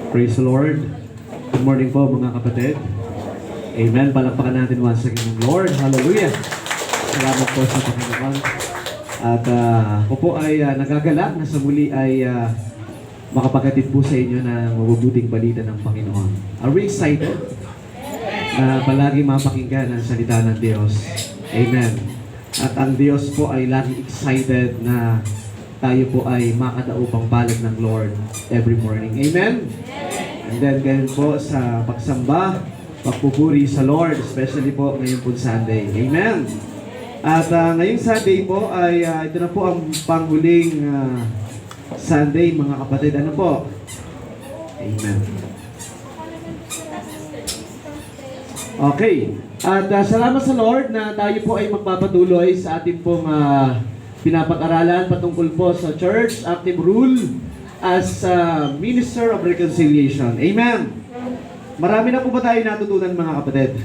Praise the Lord. Good morning po mga kapatid. Amen. Palakpakan natin once again ng Lord. Hallelujah. Salamat po sa Panginoon. At ako po ay nagagalak na sa muli ay makapaghatid po sa inyo ng mabubuting balita ng Panginoon. Are we excited na palagi mapakinggan ang salita ng Diyos? Amen. At ang Diyos po ay lagi excited na tayo po ay makadaupang palad ng Lord every morning. Amen? And then ganyan po sa pagsamba, pagpupuri sa Lord, especially po ngayon po Sunday. Amen? At ngayong Sunday po ay ito na po ang panghuling Sunday mga kapatid. Ano po? Amen. Okay. At salamat sa Lord na tayo po ay magpapatuloy sa ating pong pinapag-aralan patungkol po sa Church Active Rule as Minister of Reconciliation. Amen! Marami na po ba tayo natutunan mga kapatid?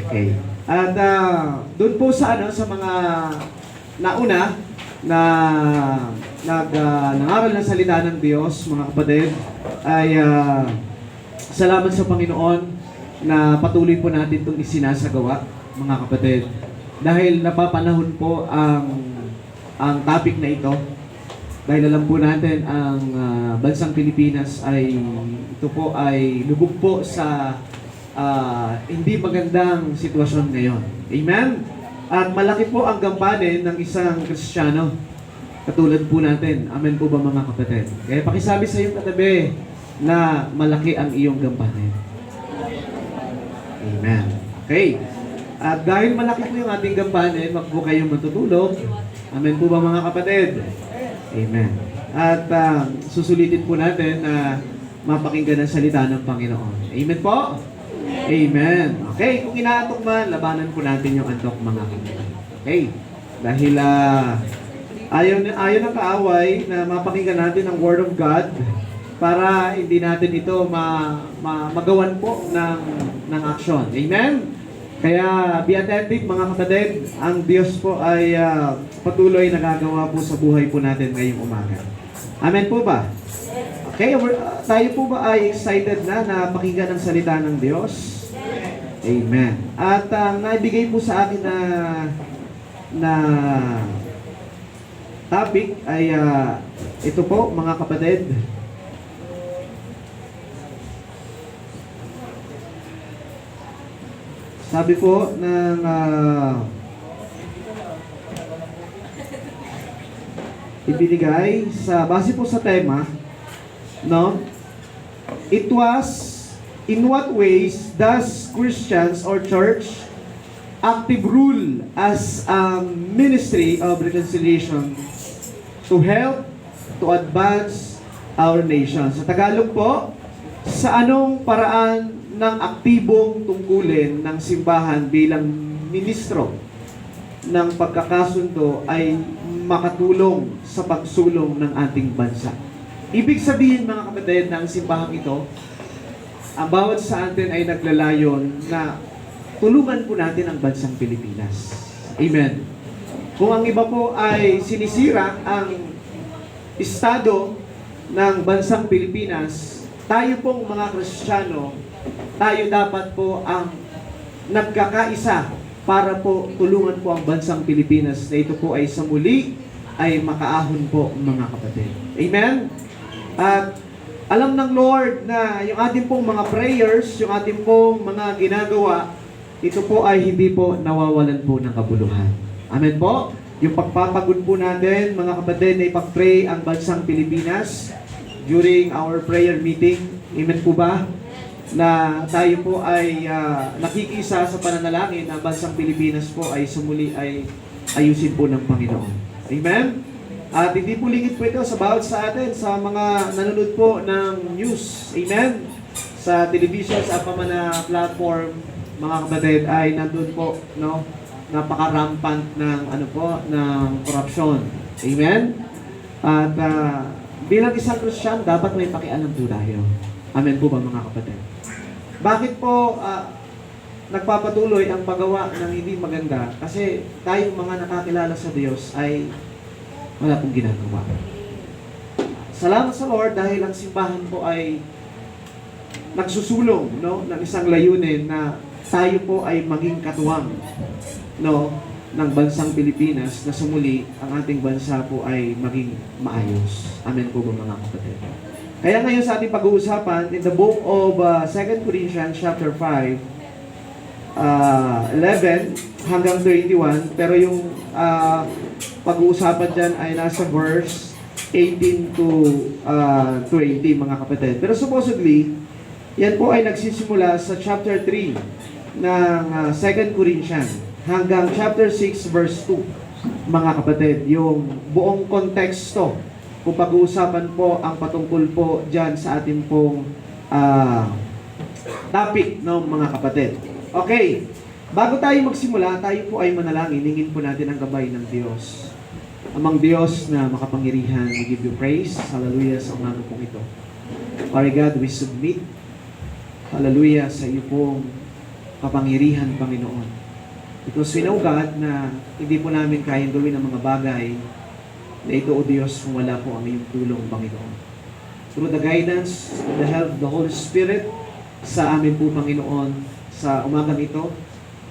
Okay. At doon po sa mga nauna na nangaral ng salita ng Diyos, mga kapatid, ay salamat sa Panginoon na patuloy po natin itong isinasagawa, mga kapatid. Dahil napapanahon po ang topic na ito, dahil alam po natin ang bansang Pilipinas ay ito po ay lubog po sa hindi magandang sitwasyon ngayon. Amen? At malaki po ang gampanin ng isang Kristiyano katulad po natin. Amen po ba mga kapatid? Kaya pakisabi sa iyong katabi na malaki ang iyong gampanin. Amen. Okay. At dahil malaki po yung ating gampanin, wag po kayong matutulog. Amen po ba mga kapatid? Amen. At susulitin po natin na mapakinggan ang salita ng Panginoon. Amen po? Amen. Okay, kung inaantok man, labanan po natin yung antok mga kapatid. Okay? Dahil ayaw ng kaaway na mapakinggan natin ang Word of God para hindi natin ito magawan po ng action. Amen? Kaya be attentive mga kapatid, ang Diyos po ay patuloy nagagawa po sa buhay po natin ngayong umaga. Amen po ba? Okay, tayo po ba ay excited na pakinggan ang salita ng Diyos? Amen. At naibigay po sa akin na topic ay ito po mga kapatid. Sabi po ng ibinigay sa base po sa tema, no? It was in what ways does Christians or church active rule as a ministry of reconciliation to help to advance our nation? Sa Tagalog po, sa anong paraan ng aktibong tungkulin ng simbahan bilang ministro ng pagkakasundo ay makatulong sa pagsulong ng ating bansa. Ibig sabihin mga kapatid ng simbahang ito, ang bawat sa atin ay naglalayon na tulungan po natin ang bansang Pilipinas. Amen. Kung ang iba po ay sinisira ang estado ng bansang Pilipinas, tayo pong mga Kristiyano, tayo dapat po ang nagkakaisa para po tulungan po ang bansang Pilipinas na ito po ay sa muli ay makaahon po mga kapatid. Amen? At alam ng Lord na yung ating pong mga prayers, yung ating pong mga ginagawa, ito po ay hindi po nawawalan po ng kabuluhan. Amen po? Yung pagpapagod po natin, mga kapatid, na ipag-pray ang bansang Pilipinas during our prayer meeting. Amen po ba? Na tayo po ay nakikisa sa pananalangin na bansang Pilipinas po ay sumuli ay ayusin po ng Panginoon. Amen? At hindi po lingid po ito sa bawat sa atin, sa mga nanonood po ng news. Amen? Sa television, sa pamana platform, mga kapatid, ay nandun po, no? Napaka-rampant ng, ng korupsyon. Amen? At bilang isang Christian, dapat may pakialam po tayo. Amen po ba mga kapatid? Bakit po nagpapatuloy ang paggawa ng hindi maganda? Kasi tayong mga nakakilala sa Diyos ay wala pong ginagawa. Salamat sa Lord dahil ang simbahan po ay nagsusulong, no, ng isang layunin na tayo po ay maging katuwang, no, ng bansang Pilipinas na sumuli ang ating bansa po ay maging maayos. Amen po ba mga kapatid? Kaya ngayon sa ating pag-uusapan, in the book of 2 Corinthians chapter 5, 11 hanggang 21, pero yung pag-uusapan dyan ay nasa verse 18 to 20 mga kapatid. Pero supposedly, yan po ay nagsisimula sa chapter 3 ng 2 Corinthians hanggang chapter 6 verse 2 mga kapatid. Yung buong konteksto kung pag-uusapan po ang patungkol po dyan sa ating pong topic, no, mga kapatid. Okay, bago tayo magsimula, tayo po ay manalangin. Hingin po natin ang gabay ng Diyos. Amang Diyos na makapangyarihan, we give you praise. Hallelujah sa umaga pong ito. Father God, we submit. Hallelujah sa iyo pong kapangyarihan, Panginoon. Because we know, God, na hindi po namin kayang gawin ang mga bagay na ito, O Diyos, kung wala po ang iyong tulong, Panginoon. Through the guidance, the help of the Holy Spirit, sa amin po, Panginoon, sa umagang ito,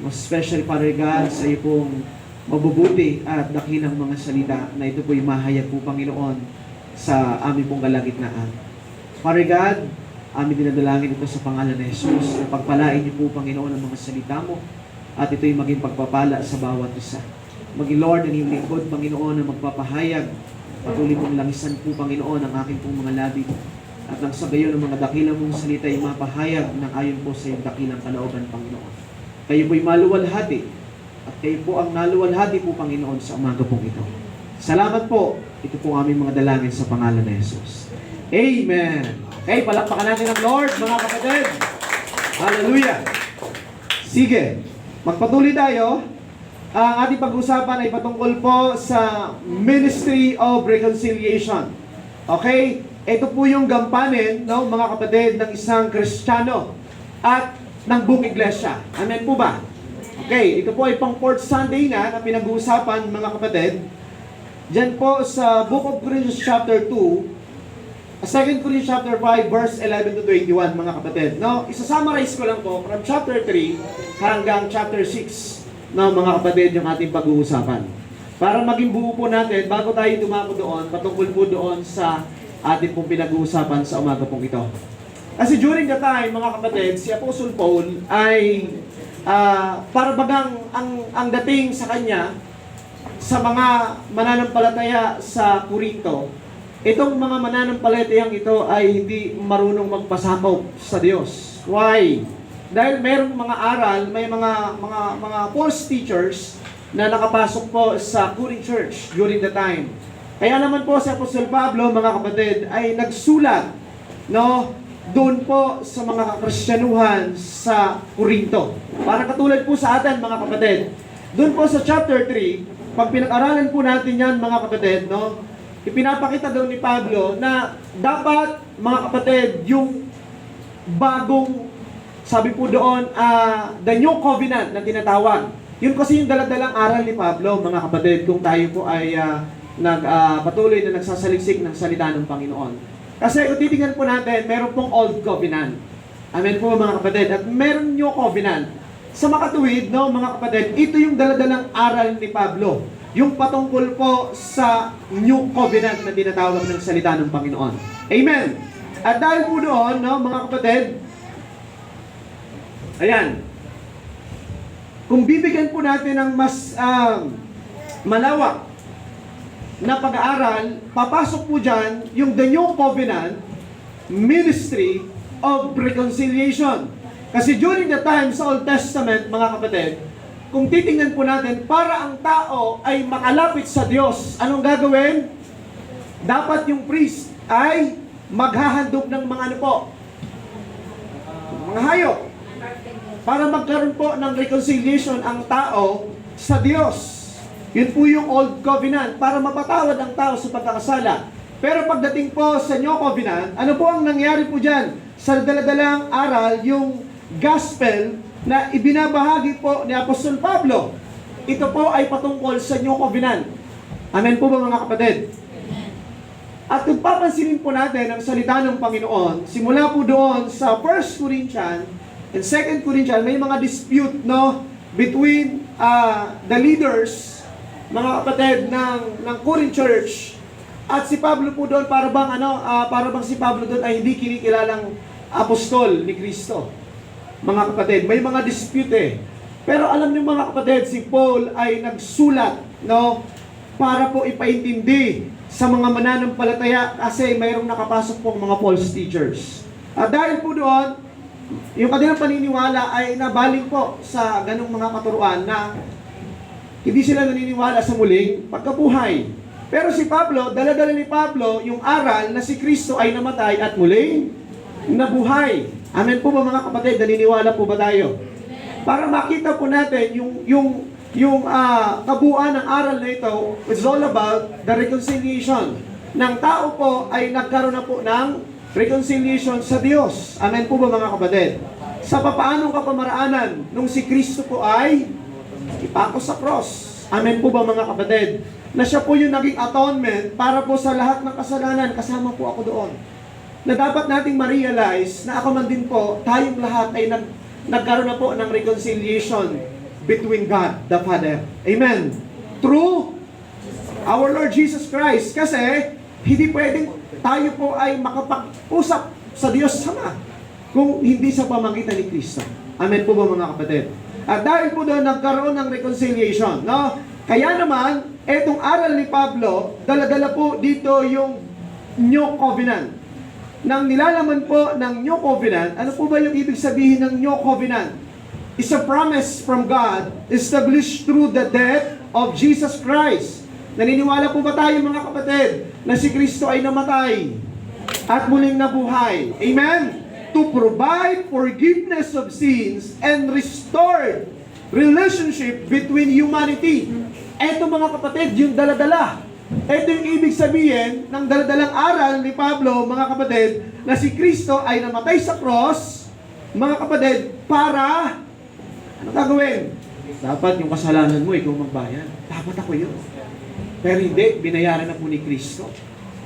most especially, Father God, sa iyo pong mabubuti at dakilang mga salita na ito po'y mahayag po, Panginoon, sa amin pong kalagitnaan. Father God, amin dinadalangin ito sa pangalan ni Jesus, na pagpalain niyo po, Panginoon, ang mga salita mo, at ito'y maging pagpapala sa bawat isa. Maging Lord, ang iyong lingkod, Panginoon, na magpapahayag. Patuloy mong langisan po, Panginoon, ang aking pong mga labi. At nang sa gayon, ang mga dakilang mong salita ay mapahayag ng ayon po sa iyong dakilang kalooban, Panginoon. Kayo po'y maluwalhati. At kayo po ang naluwalhati po, Panginoon, sa umaga pong ito. Salamat po. Ito po ang aming mga dalangin sa pangalan ni Jesus. Amen. Okay, palakpakan natin ang Lord, mga kapatid. Hallelujah. Sige. Magpatuloy tayo. Ang ating pag-usapan ay patungkol po sa Ministry of Reconciliation. Okay? Ito po yung gampanin, no, mga kapatid, ng isang Kristiyano at ng buong iglesia. Amen po ba? Okay, ito po ay pang 4th Sunday na pinag-uusapan, mga kapatid. Diyan po sa Book of Corinthians chapter 2, 2 Corinthians chapter 5 verse 11 to 21, mga kapatid. No, isa-summarize ko lang po from chapter 3 hanggang chapter 6, no, mga kapatid, yung ating pag-uusapan. Para maging buo po natin bago tayo dumako doon, patungkol po doon sa ating pong pinag-uusapan sa umaga pong ito. Kasi during the time, mga kapatid, si Apostle Paul ay para bagang ang dating sa kanya sa mga mananampalataya sa Corinto. Itong mga mananampalatayang ito ay hindi marunong magpasakop sa Diyos. Why? Dahil mayroong mga aral, may mga false teachers na nakapasok po sa Corinth Church during the time. Kaya naman po si Apostol Pablo, mga kapatid, ay nagsulat, no, doon po sa mga kakristyanuhan sa Corinto. Para katulad po sa atin, mga kapatid. Doon po sa chapter 3, pag pinag-aralan po natin yan, mga kapatid, no, ipinapakita daw ni Pablo na dapat, mga kapatid, yung bagong, sabi po doon, the new covenant na tinatawag. Yun kasi yung daladalang aral ni Pablo, mga kapatid, kung tayo po ay patuloy na nagsasaliksik ng salita ng Panginoon. Kasi kung titingnan po natin, meron pong old covenant. Amen po, mga kapatid. At meron new covenant. Sa makatuwid, no, mga kapatid, ito yung daladalang aral ni Pablo. Yung patungkol po sa new covenant na tinatawag ng salita ng Panginoon. Amen. At dahil po doon, no, mga kapatid, ayan, kung bibigyan po natin ng mas malawak na pag-aaral, papasok po dyan yung the new covenant ministry of reconciliation. Kasi during the time sa Old Testament, mga kapatid, kung titingnan po natin, para ang tao ay makalapit sa Diyos, anong gagawin? Dapat yung priest ay maghahandog ng mga ano po, mga hayop, para magkaroon po ng reconciliation ang tao sa Diyos. Yun po yung Old Covenant, para mapatawad ang tao sa pagkakasala. Pero pagdating po sa New Covenant, ano po ang nangyari po dyan? Sa daladalang aral, yung gospel na ibinabahagi po ni Apostol Pablo. Ito po ay patungkol sa New Covenant. Amen po ba, mga kapatid? At kung papansinin po natin ang salita ng Panginoon, simula po doon sa 1 Corinthians and 2 Corinthians, may mga dispute, no, between the leaders, mga kapatid ng Corinth Church, at si Pablo po doon, para bang si Pablo doon ay hindi kinikilalang apostol ni Kristo. Mga kapatid, may mga dispute eh. Pero alam niyo mga kapatid, si Paul ay nagsulat, no, para po ipaintindi sa mga mananampalataya kasi mayroong nakapasok pong mga false teachers. At dahil po doon, yung kanilang paniniwala ay nabaling po sa ganong mga katuruan na hindi sila naniniwala sa muling pagkabuhay. Pero si Pablo, dala-dala ni Pablo yung aral na si Kristo ay namatay at muling nabuhay. Amen po ba mga kapatid? Naniniwala po ba tayo? Para makita po natin yung kabuuan ng aral na ito, it's all about the reconciliation. Ng tao po ay nagkaroon na po ng reconciliation sa Diyos. Amen po ba mga kapatid? Sa papaanong kapamaraanan nung si Kristo po ay ipako sa cross. Amen po ba mga kapatid? Na siya po yung naging atonement para po sa lahat ng kasalanan. Kasama po ako doon. Na dapat nating ma-realize na ako man din po, tayong lahat ay nagkaroon na po ng reconciliation between God the Father. Amen. Through our Lord Jesus Christ. Kasi hindi pwedeng tayo po ay makapag-usap sa Diyos Sama kung hindi sa pamamagitan ni Kristo. Amen po ba mga kapatid? At dahil po doon nagkaroon ng reconciliation, no? Kaya naman, etong aral ni Pablo, dala-dala po dito yung New Covenant. Nang nilalaman po ng New Covenant, ano po ba yung ibig sabihin ng New Covenant? It's a promise from God established through the death of Jesus Christ. Naniniwala po ba tayo mga kapatid na si Kristo ay namatay at muling nabuhay? Amen? To provide forgiveness of sins and restore relationship between humanity. Eto mga kapatid, yung daladala. Ito yung ibig sabihin ng daladalang aral ni Pablo, mga kapatid, na si Kristo ay namatay sa cross, mga kapatid, para ano gagawin? Dapat yung kasalanan mo, ikaw magbayan. Dapat ako yun. Pero hindi, binayaran na po ni Kristo.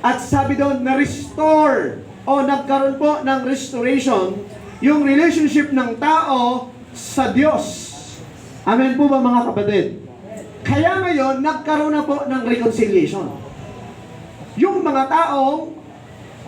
At sabi doon, na-restore o nagkaroon po ng restoration yung relationship ng tao sa Diyos. Amen po ba mga kapatid? Kaya ngayon, nagkaroon na po ng reconciliation. Yung mga taong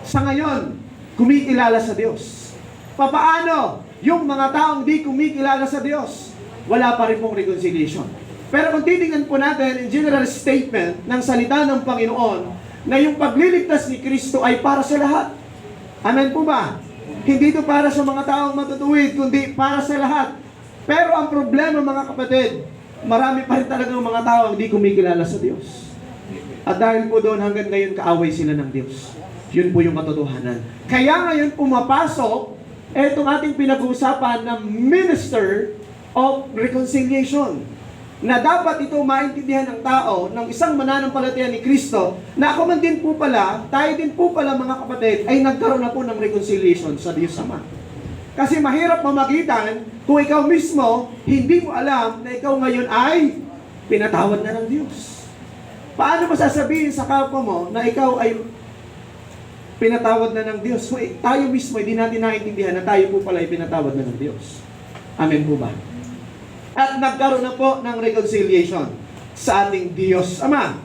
sa ngayon, kumikilala sa Diyos. Papaano? Yung mga taong di kumikilala sa Diyos, wala pa rin pong reconciliation. Pero kung titingnan po natin in general statement ng salita ng Panginoon na yung pagliligtas ni Kristo ay para sa lahat. Amen po ba? Hindi ito para sa mga taong matutuwid, kundi para sa lahat. Pero ang problema mga kapatid, marami pa rin talagang mga tao ang di kumikilala sa Diyos. At dahil po doon hanggang ngayon kaaway sila ng Diyos. Yun po yung katotohanan. Kaya ngayon pumapasok etong ating pinag-uusapan na minister of reconciliation. Na dapat ito maintindihan ng tao ng isang mananampalataya ni Kristo na ako man din po pala, tayo din po pala mga kapatid, ay nagkaroon na po ng reconciliation sa Diyos Ama. Kasi mahirap mamagitan kung ikaw mismo hindi mo alam na ikaw ngayon ay pinatawad na ng Diyos. Paano mo sasabihin sa kapwa mo na ikaw ay pinatawad na ng Diyos? So, tayo mismo hindi natin naiintindihan na tayo po pala ay pinatawad na ng Diyos. Amen po ba? At nagkaroon na po ng reconciliation sa ating Diyos Ama.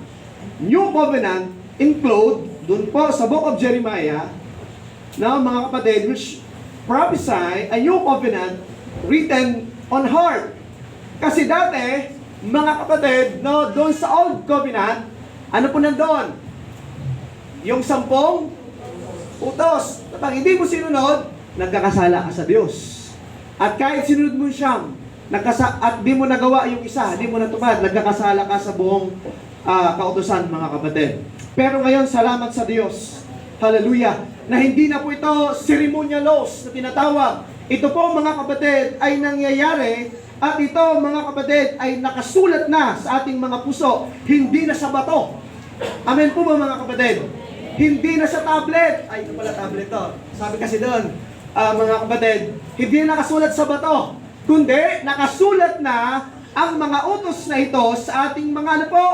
New Covenant include dun po sa book of Jeremiah na mga kapatid which prophesy a new covenant written on heart. Kasi dati, mga kapatid, no, doon sa old covenant, ano po nandoon? Yung 10 utos. Kapag hindi mo sinunod, nagkakasala ka sa Diyos. At kahit sinunod mo siyang, at di mo nagawa yung isa, di mo natupad, nagkakasala ka sa buong kautusan, mga kapatid. Pero ngayon, salamat sa Diyos. Hallelujah. Na hindi na po ito ceremonial laws na tinatawag. Ito po mga kapatid ay nangyayari at ito mga kapatid ay nakasulat na sa ating mga puso. Hindi na sa bato. Amen po ba mga kapatid? Hindi na sa tablet. Ay, ito pala tablet to. Sabi kasi doon, mga kapatid, hindi na nakasulat sa bato. Kundi nakasulat na ang mga utos na ito sa ating mga ano po?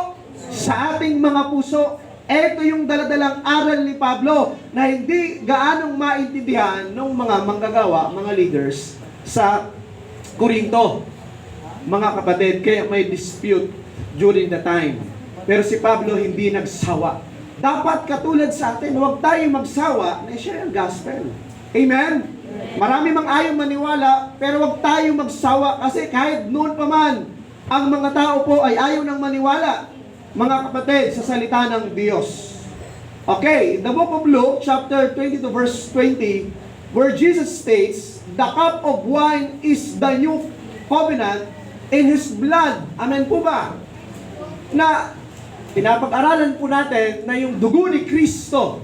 Sa ating mga puso. Ito yung daladalang aral ni Pablo na hindi gaanong maintindihan ng mga manggagawa, mga leaders sa Korinto. Mga kapatid, kaya may dispute during the time. Pero si Pablo hindi nagsawa. Dapat katulad sa atin, huwag tayong magsawa na i-share ang gospel. Amen? Marami mang ayaw maniwala, pero huwag tayong magsawa kasi kahit noon pa man, ang mga tao po ay ayaw nang maniwala, mga kapatid, sa salita ng Diyos. Okay, the book of Luke, chapter 22, verse 20, where Jesus states, the cup of wine is the new covenant in His blood. Amen po ba? Na pinapag-aralan po natin na yung dugo ni Kristo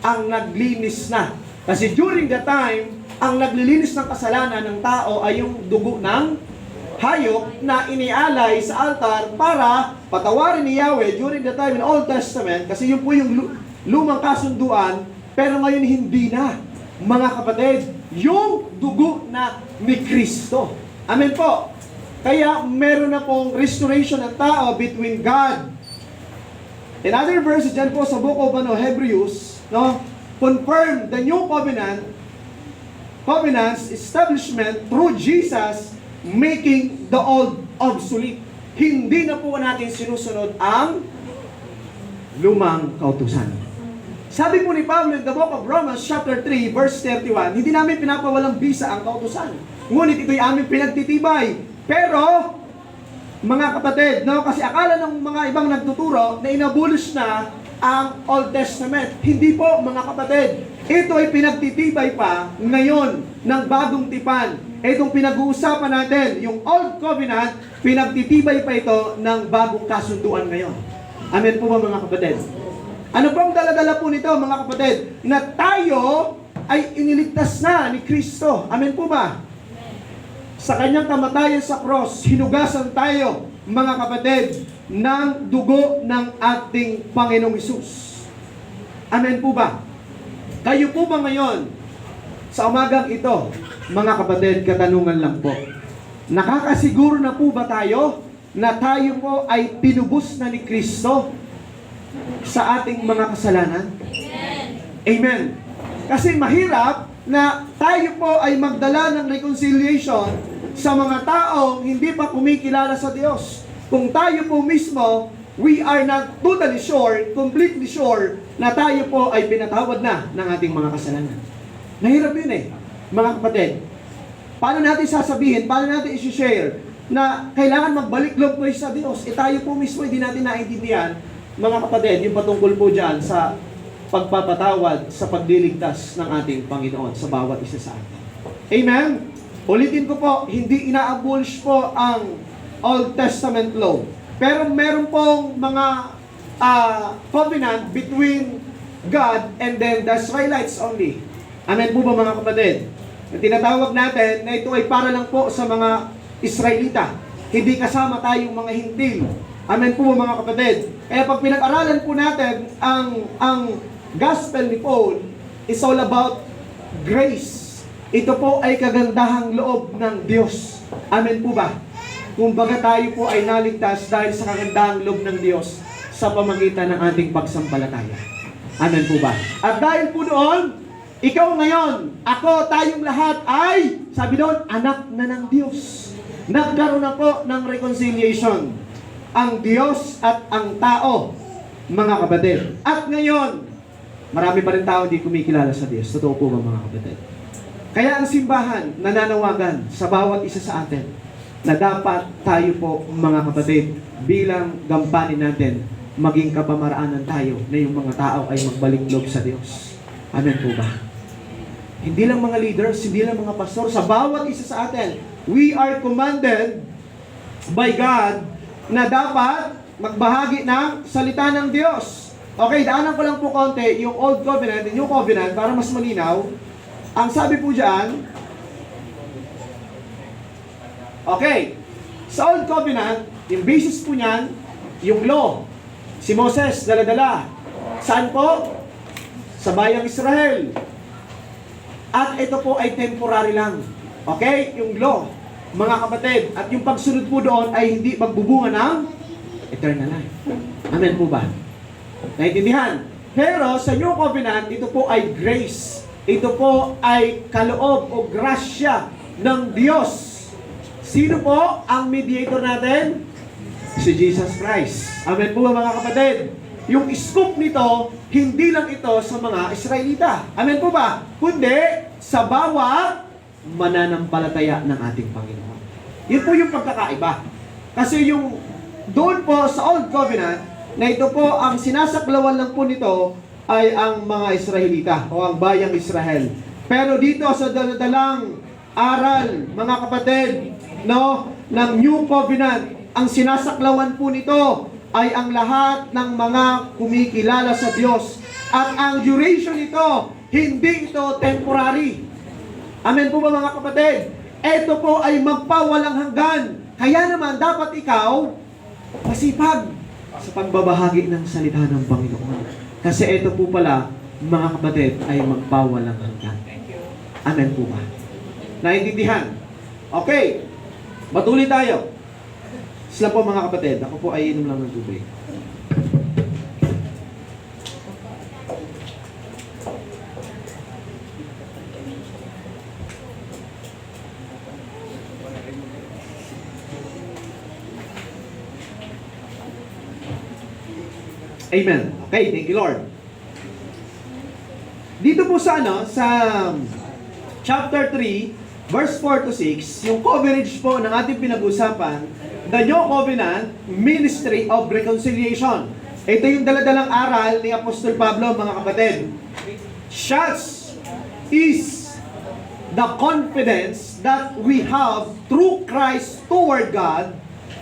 ang naglinis na. Kasi during the time, ang naglilinis ng kasalanan ng tao ay yung dugo ng hayop na inialay sa altar para patawarin ni Yahweh during the time in Old Testament. Kasi yun po yung lumang kasunduan, pero ngayon hindi na. Mga kapatid, yung dugo na ni Kristo. Amen po. Kaya meron na pong restoration ng tao between God. In other verses dyan po sa book of Hebrews, confirm the new covenant's establishment through Jesus, making the old obsolete. Hindi na po natin sinusunod ang lumang kautusan. Sabi po ni Pablo in the book of Romans chapter 3 verse 31, hindi namin pinapawalang bisa ang kautusan. Ngunit ito'y aming pinagtitibay. Pero, mga kapatid, kasi akala ng mga ibang nagtuturo na inabolish na ang Old Testament. Hindi po, mga kapatid. Ito ay pinagtitibay pa ngayon ng bagong tipan. Itong pinag-uusapan natin, yung Old Covenant, pinagtitibay pa ito ng bagong kasunduan ngayon. Amen po ba, mga kapatid? Ano pong dala-dala po nito, mga kapatid? Na tayo ay iniligtas na ni Kristo. Amen po ba? Sa kanyang kamatayan sa cross, hinugasan tayo, mga kapatid, ng dugo ng ating Panginoong Hesus. Amen po ba? Kayo po ba ngayon, sa umagang ito, mga kapatid, katanungan lang po, nakakasiguro na po ba tayo na tayo po ay tinubos na ni Kristo sa ating mga kasalanan? Amen. Amen. Kasi mahirap na tayo po ay magdala ng reconciliation sa mga taong hindi pa kumikilala sa Diyos. Kung tayo po mismo, we are not totally sure, completely sure, na tayo po ay pinatawad na ng ating mga kasalanan. Mahirap yun mga kapatid. Paano natin sasabihin, paano natin isi-share na kailangan magbalik loob po sa Diyos? Tayo po mismo hindi natin naintindihan, mga kapatid, yung patungkol po dyan sa pagpapatawad, sa pagliligtas ng ating Panginoon sa bawat isa sa atin. Amen? Ulitin ko po, hindi ina-abolish po ang Old Testament law. Pero meron pong mga covenant between God and then the Israelites only. Amen po ba, mga kapatid? Tinatawag natin na ito ay para lang po sa mga Israelita. Hindi kasama tayong mga Hintil. Amen po ba, mga kapatid? Kaya pag pinag-aralan po natin ang gospel ni Paul is all about grace. Ito po ay kagandahang loob ng Diyos. Amen po ba? Kumbaga tayo po ay naligtas dahil sa kagandahang loob ng Diyos sa pamagitan ng ating pagsampalataya. Amen po ba? At dahil po doon, ikaw ngayon, ako, tayong lahat ay, sabi doon, anak na ng Diyos. Nagkaroon na po ng reconciliation. Ang Diyos at ang tao, mga kapatid. At ngayon, marami pa rin tao hindi kumikilala sa Diyos. Totoo po ba, mga kapatid? Kaya ang simbahan nananawagan sa bawat isa sa atin na dapat tayo po, mga kapatid, bilang gampanin natin, maging kapamaraanan tayo na yung mga tao ay magbalik loob sa Diyos. Amen po ba? Hindi lang mga leaders, hindi lang mga pastor, sa bawat isa sa atin, we are commanded by God na dapat magbahagi ng salita ng Diyos. Okay, daanan ko lang po konti yung Old Covenant and New Covenant para mas malinaw. Ang sabi po dyan, okay, sa Old Covenant, yung basis po niyan, yung law. Si Moses, dala-dala. Saan po? Sa bayang Israel. At ito po ay temporary lang. Okay? Yung law, mga kapatid. At yung pagsunod po doon ay hindi magbubunga ng eternal life. Amen po ba? Naintindihan? Pero sa New Covenant, ito po ay grace. Ito po ay kaloob o grasya ng Diyos. Sino po ang mediator natin? Si Jesus Christ. Amen po ba mga kapatid? Yung scoop nito, hindi lang ito sa mga Israelita. Amen po ba? Kundi sa bawat mananampalataya ng ating Panginoon. Yun po yung pagkakaiba. Kasi yung doon po sa Old Covenant, na ito po ang sinasaklawan lang po nito ay ang mga Israelita o ang bayang Israel. Pero dito sa daladalang aral, mga kapatid, no, ng New Covenant, ang sinasaklawan po nito ay ang lahat ng mga kumikilala sa Diyos. At ang duration nito, hindi ito temporary. Amen po ba mga kapatid? Ito po ay magpawalang hanggan. Kaya naman dapat ikaw masipag sa pagbabahagi ng salita ng Panginoon. Kasi ito po pala, mga kapatid, ay magpawalang hanggan. Amen po ba? Naintindihan? Okay. Matuloy tayo. Sila po mga kapatid. Ako po ay inom lang ng tubig. Amen. Okay, thank you Lord. Dito po sa chapter 3, verse 4 to 6, yung coverage po ng ating pinag-usapan, the New Covenant Ministry of Reconciliation. Ito yung daladalang aral ni Apostol Pablo, mga kapatid. Such is the confidence that we have through Christ toward God,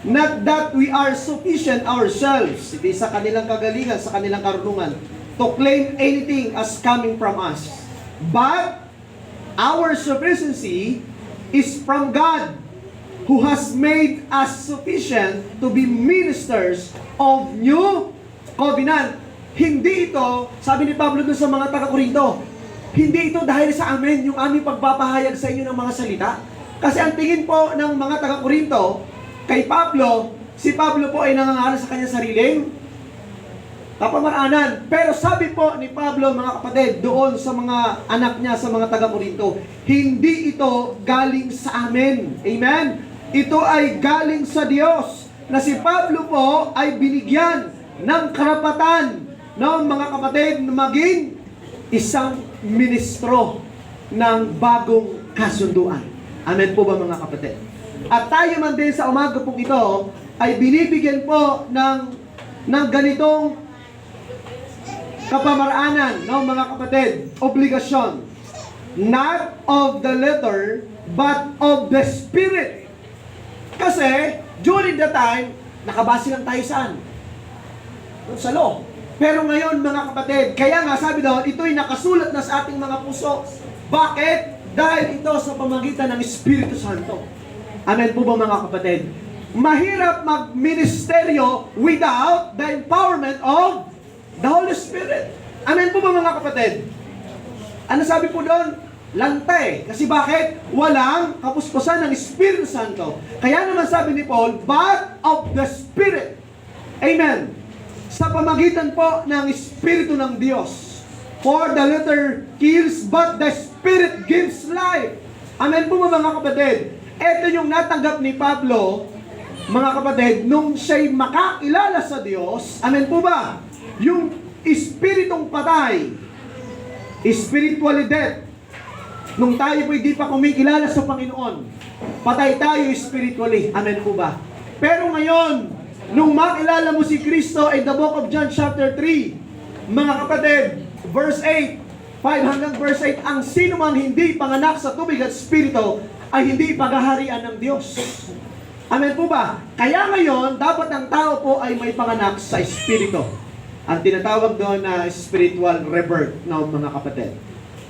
not that we are sufficient ourselves, hindi sa kanilang kagalingan, sa kanilang karunungan, to claim anything as coming from us. But our sufficiency is from God, who has made us sufficient to be ministers of New Covenant. Hindi ito, sabi ni Pablo dun sa mga taga-Korinto, hindi ito dahil sa amin, yung aming pagpapahayag sa inyo ng mga salita. Kasi ang tingin po ng mga taga-Korinto, kay Pablo, si Pablo po ay nangangaral sa kanyang sariling kapamaraanan. Pero sabi po ni Pablo, mga kapatid, doon sa mga anak niya, sa mga taga-Korinto, hindi ito galing sa amin. Amen? Ito ay galing sa Diyos, na si Pablo po ay binigyan ng karapatan, no, mga kapatid, na maging isang ministro ng bagong kasunduan. Amen po ba mga kapatid? At tayo man din sa umaga po ito ay binibigyan po ng ganitong kapamaraanan, no, mga kapatid, obligasyon. Not of the letter, but of the Spirit. Kasi, during the time, nakabase lang tayo saan? Sa law. Pero ngayon, mga kapatid, kaya nga sabi daw, ito'y nakasulat na sa ating mga puso. Bakit? Dahil ito sa pamagitan ng Espiritu Santo. Amen po ba mga kapatid? Mahirap magministeryo without the empowerment of the Holy Spirit. Amen po ba mga kapatid? Ano sabi po doon? Lantay. Kasi bakit? Walang kapuspusan ng Espiritu Santo. Kaya naman sabi ni Paul, but of the Spirit. Amen. Sa pamagitan po ng Espiritu ng Diyos. For the letter kills, but the Spirit gives life. Amen po ba mga kapatid? Ito yung natanggap ni Pablo, mga kapatid, nung siya'y makakilala sa Diyos. Amen po ba? Yung espiritong patay, spiritually dead, nung tayo po hindi pa kumikilala sa Panginoon, patay tayo spiritually. Amen po ba? Pero ngayon, nung makilala mo si Kristo in the book of John chapter 3, mga kapatid, verse 8, 5 hanggang verse 8, ang sino mang hindi panganak sa tubig at spirito ay hindi paghaharian ng Diyos. Amen po ba? Kaya ngayon, dapat ang tao po ay may panganak sa espiritu. Ang tinatawag doon na spiritual rebirth, no, mga kapatid.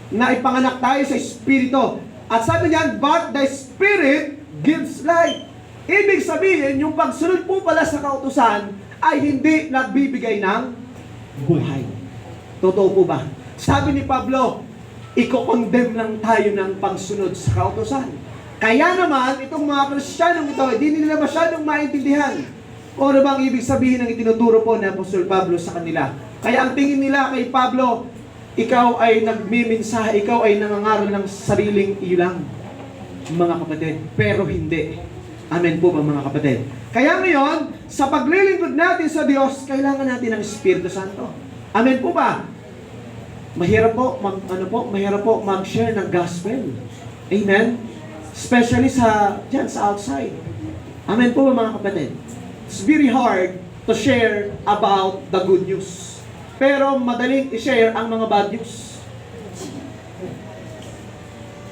Na ipanganak tayo sa espiritu. At sabi niyan, but the Spirit gives life. Ibig sabihin, yung pagsunod po pala sa kautusan ay hindi nagbibigay ng buhay. Totoo po ba? Sabi ni Pablo, iko-condemn lang tayo ng pagsunod sa kautusan. Kaya naman, itong mga Kristiyanong ito, hindi nila masyadong maintindihan. O ano bang ibig sabihin ng itinuturo po ni Apostol Pablo sa kanila? Kaya ang tingin nila kay Pablo, ikaw ay nagmiminsahe, ikaw ay nangangaral ng sariling ilang, mga kapatid. Pero hindi. Amen po ba mga kapatid? Kaya ngayon, sa paglilingkod natin sa Diyos, kailangan natin ng Espiritu Santo. Amen po ba? Mahirap po, mahirap po mag-share ng gospel. Amen? Especially sa outside. Amen po ba mga kapatid? It's very hard to share about the good news. Pero madaling i-share ang mga bad news.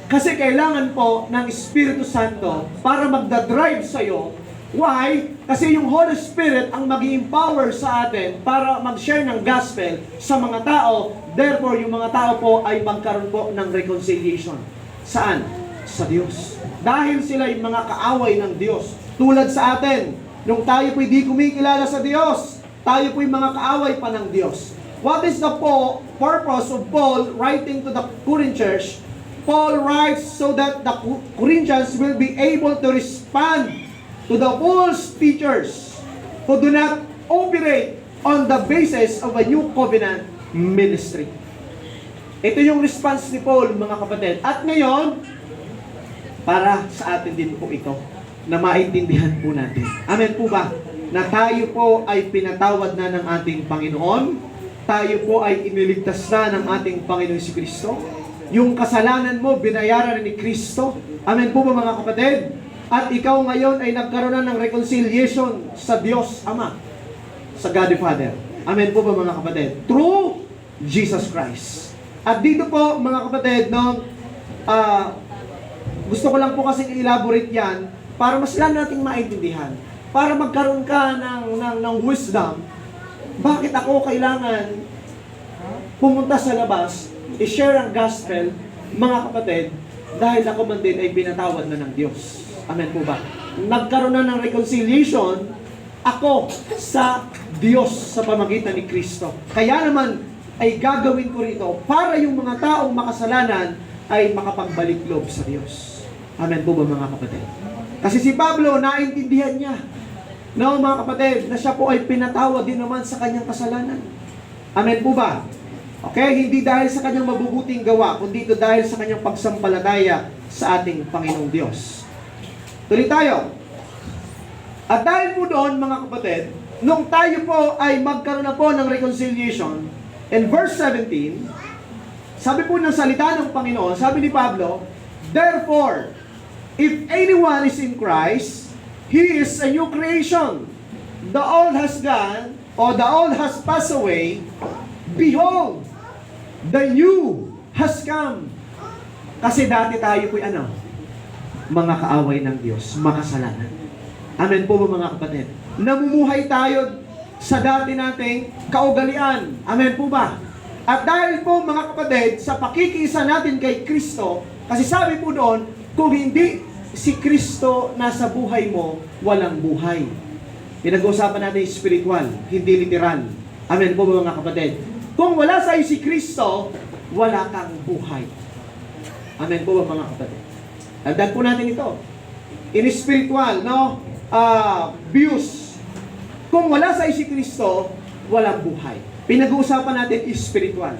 Kasi kailangan po ng Espiritu Santo para magdadrive sa'yo. Why? Kasi yung Holy Spirit ang mag-empower sa atin para mag-share ng gospel sa mga tao. Therefore, yung mga tao po ay magkaroon po ng reconciliation. Saan? Sa Diyos. Dahil sila yung mga kaaway ng Diyos. Tulad sa atin, nung tayo po'y di kumikilala sa Diyos, tayo po'y mga kaaway pa ng Diyos. What is the purpose of Paul writing to the Corinth church? Paul writes so that the Corinthians will be able to respond to the false teachers who do not operate on the basis of a new covenant ministry. Ito yung response ni Paul, mga kapatid. At ngayon, para sa atin din po ito, na maintindihan po natin. Amen po ba? Na tayo po ay pinatawad na ng ating Panginoon, tayo po ay iniligtas na ng ating Panginoon si Kristo. Yung kasalanan mo, binayaran ni Kristo. Amen po ba mga kapatid? At ikaw ngayon ay nagkaroon na ng reconciliation sa Diyos Ama, sa God the Father. Amen po ba mga kapatid? Through Jesus Christ. At dito po mga kapatid, gusto ko lang po kasi i-elaborate yan para mas lang nating maintindihan. Para magkaroon ka ng wisdom. Bakit ako kailangan pumunta sa labas, i-share ang gospel, mga kapatid, dahil ako man din ay pinatawad na ng Diyos. Amen po ba? Nagkaroon na ng reconciliation ako sa Diyos sa pamagitan ni Kristo. Kaya naman ay gagawin ko rito para yung mga taong makasalanan ay makapagbalik loob sa Diyos. Amen po ba mga kapatid? Kasi si Pablo, naintindihan niya. No, mga kapatid, na siya po ay pinatawad din naman sa kanyang kasalanan. Amen po ba? Okay, hindi dahil sa kanyang mabubuting gawa, kundi ito dahil sa kanyang pagsampalataya sa ating Panginoong Diyos. Tuloy tayo. At dahil po doon, mga kapatid, nung tayo po ay magkaroon na po ng reconciliation, in verse 17, sabi po ng salita ng Panginoon, sabi ni Pablo, therefore, if anyone is in Christ, he is a new creation. The old has gone, or the old has passed away. Behold, the new has come. Kasi dati tayo po'y mga kaaway ng Diyos, makasalanan. Amen po ba mga kapatid? Namumuhay tayo sa dati nating kaugalian. Amen po ba? At dahil po mga kapatid, sa pakikiisa natin kay Kristo, kasi sabi po doon, kung hindi si Kristo nasa buhay mo, walang buhay. Pinag-uusapan natin spiritual, hindi literal. Amen po mga kapatid. Kung wala sa iyo si Kristo, wala kang buhay. Amen po mga kapatid. Tandaan po natin ito. In spiritual, views. Kung wala sa iyo si Kristo, walang buhay. Pinag-uusapan natin spiritual,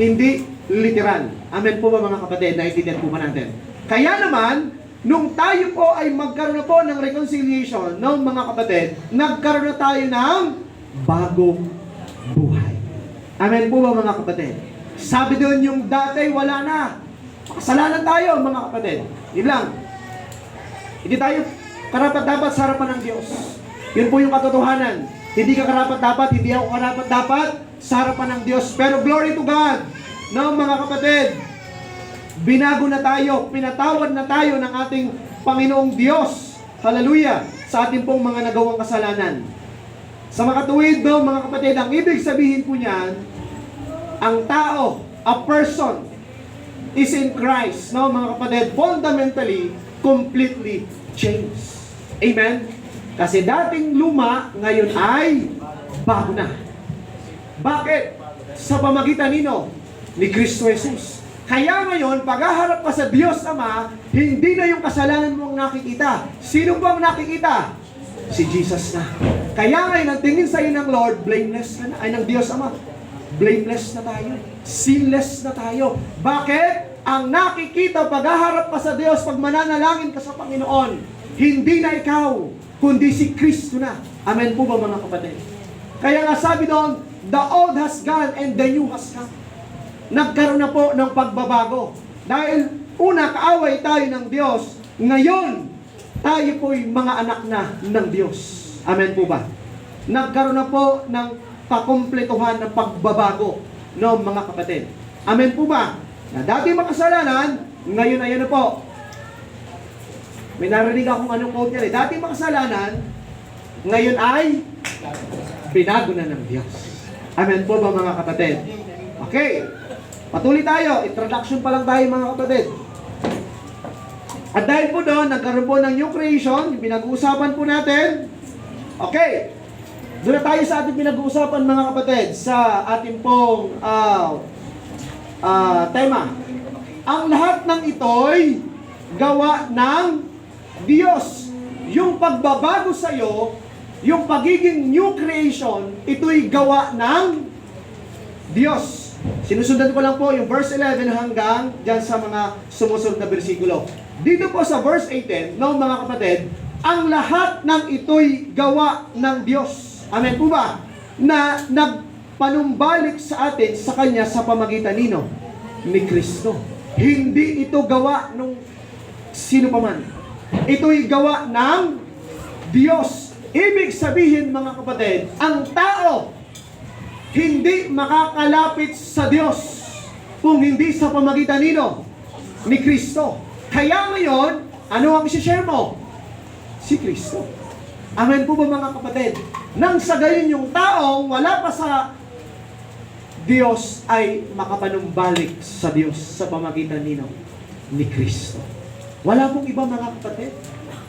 hindi literal. Amen po mga kapatid, naiintindihan po ba natin? Kaya naman, nung tayo po ay magkaroon na po ng reconciliation, ng mga kapatid, nagkaroon na tayo ng bagong buhay. Amen po ba mga kapatid? Sabi doon yung dati wala na. Kasalanan tayo mga kapatid. Yun lang. Hindi tayo karapat-dapat sa harapan ng Diyos. Yun po yung katotohanan. Hindi ka karapat-dapat, hindi ako karapat-dapat sa harapan ng Diyos. Pero glory to God. No mga kapatid, binago na tayo, pinatawad na tayo ng ating Panginoong Diyos. Hallelujah! Sa ating pong mga nagawang kasalanan. Sa makatuwid, mga kapatid, ang ibig sabihin po niyan, ang tao, a person, is in Christ. No, mga kapatid, fundamentally, completely changed. Amen? Kasi dating luma, ngayon ay bago na. Bakit? Sa pamagitan nino? Ni Kristo Jesus. Kaya ngayon, paghaharap ka sa Diyos Ama, hindi na yung kasalanan mo ang nakikita. Sino ba ang nakikita? Si Jesus na. Kaya ngayon, ang tingin sa iyo ng Lord, blameless ka na, ay ng Diyos Ama. blameless na tayo. Sinless na tayo. Bakit? Ang nakikita paghaharap ka sa Diyos, pag mananalangin ka sa Panginoon, hindi na ikaw, kundi si Kristo na. Amen po ba mga kapatid? Kaya nga sabi doon, the old has gone and the new has come. Nagkaroon na po ng pagbabago. Dahil una, kaaway tayo ng Diyos. Ngayon, tayo po'y mga anak na ng Diyos. Amen po ba? Nagkaroon na po ng kakumpletuhan ng pagbabago, no, mga kapatid. Amen po ba? Na dati makasalanan, ngayon ayan na po. May narinig akong anong quote niya. Dati makasalanan, ngayon ay binago na ng Diyos. Amen po ba mga kapatid? Okay. Patuloy tayo. Introduction pa lang tayo mga kapatid. At dahil po doon, nagkaroon po ng new creation, pinag-uusapan po natin. Okay. Doon na tayo sa ating pinag-uusapan mga kapatid, sa ating pong tema. Ang lahat ng ito'y gawa ng Diyos. Yung pagbabago sa iyo, yung pagiging new creation, ito'y gawa ng Diyos. Sinusundan ko lang po yung verse 11 hanggang dyan sa mga sumusunod na bersikulo. Dito po sa verse 18, no mga kapatid, ang lahat ng ito'y gawa ng Diyos. Amen po ba? Na nagpanumbalik sa atin sa Kanya sa pamagitan nino? Ni Kristo. Hindi ito gawa nung sino pa man. Ito'y gawa ng Diyos. Ibig sabihin mga kapatid, ang tao hindi makakalapit sa Diyos kung hindi sa pamagitan nino? Ni Kristo. Kaya ngayon, ano ang isi-share mo? Si Kristo. Amen po ba mga kapatid? Nang sa gayon yung tao, wala pa sa Diyos ay makapanumbalik sa Diyos sa pamagitan nino? Ni Kristo. Wala pong iba mga kapatid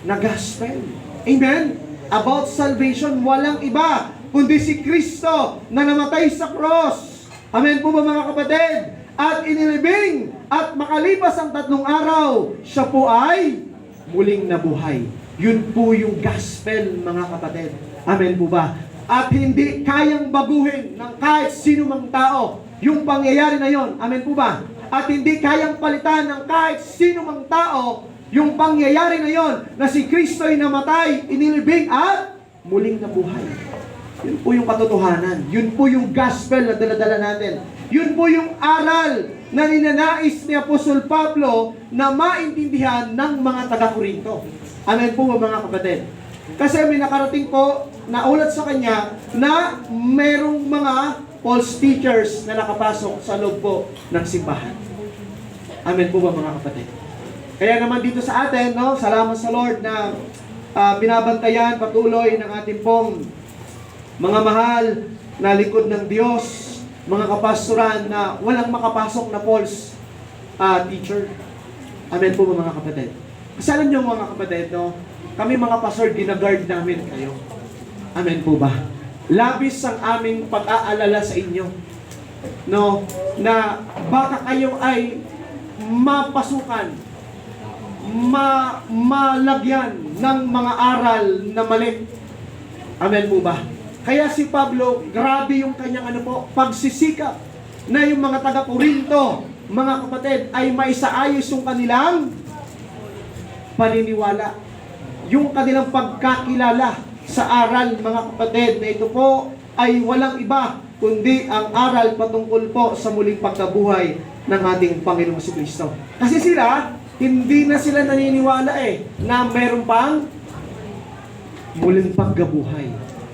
na gospel. Amen? About salvation, walang iba kundi si Kristo na namatay sa cross. Amen po ba mga kapatid? At inilibing at makalipas ang 3 araw, siya po ay muling nabuhay. Yun po yung gospel mga kapatid. Amen po ba? At hindi kayang baguhin ng kahit sino mang tao yung pangyayari na yon. Amen po ba? At hindi kayang palitan ng kahit sino mang tao yung pangyayari na yon na si Kristo ay namatay, inilibing at muling nabuhay. Yun po yung katotohanan. Yun po yung gospel na daladala natin. Yun po yung aral na ninanais ni Apostol Pablo na maintindihan ng mga taga-Korinto. Amen po mga kapatid. Kasi may nakarating po na ulat sa kanya na merong mga false teachers na nakapasok sa loob po ng simbahan. Amen po ba mga kapatid? Kaya naman dito sa atin, no, salamat sa Lord na binabantayan patuloy ng ating pong mga mahal na likod ng Diyos, mga kapastoran na walang makapasok na false teacher. Amen po ba mga kapatid? Kasi alam nyo mga kapatid, no, kami mga pastor, ginaguard namin kayo. Amen po ba? Labis ang aming pag-aalala sa inyo. No, na baka kayo ay mapasukan, malagyan ng mga aral na mali. Amen po ba? Kaya si Pablo, grabe yung kanyang pagsisikap na yung mga taga-Korinto, mga kapatid, ay maisaayos yung kanilang paniniwala. Yung kanilang pagkakilala sa aral, mga kapatid, na ito po ay walang iba kundi ang aral patungkol po sa muling pagkabuhay ng ating Panginoong Jesucristo. Kasi sila, hindi na sila naniniwala na meron pang muling pagkabuhay.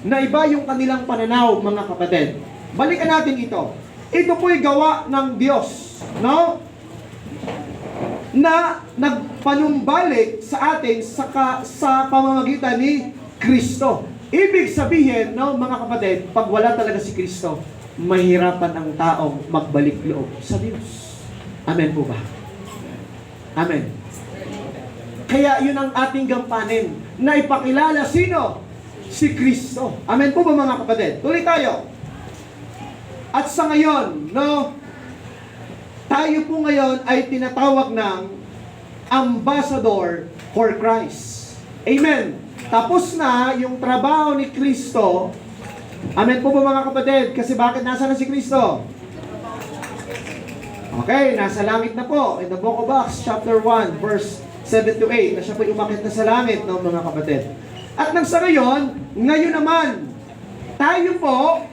Na iba yung kanilang pananaw, mga kapatid. Balikan natin ito. Ito po'y gawa ng Diyos, no? Na nagpanumbalik sa atin sa pamamagitan ni Kristo. Ibig sabihin, no, mga kapatid, pag wala talaga si Kristo, mahirapan ang taong magbalik loob sa Diyos. Amen po ba? Amen. Kaya yun ang ating gampanin, na ipakilala sino? Si Kristo. Amen po ba mga kapatid? Tuloy tayo. At sa ngayon, no, tayo po ngayon ay tinatawag ng ambassador for Christ. Amen. Tapos na yung trabaho ni Kristo Amen po ba mga kapatid? Kasi bakit nasa na si Kristo? Okay, nasa langit na po. In the book of Acts, chapter 1, verse 7 to 8, na siya po'y umakit na sa langit ng mga kapatid. At nang sa ngayon naman, tayo po,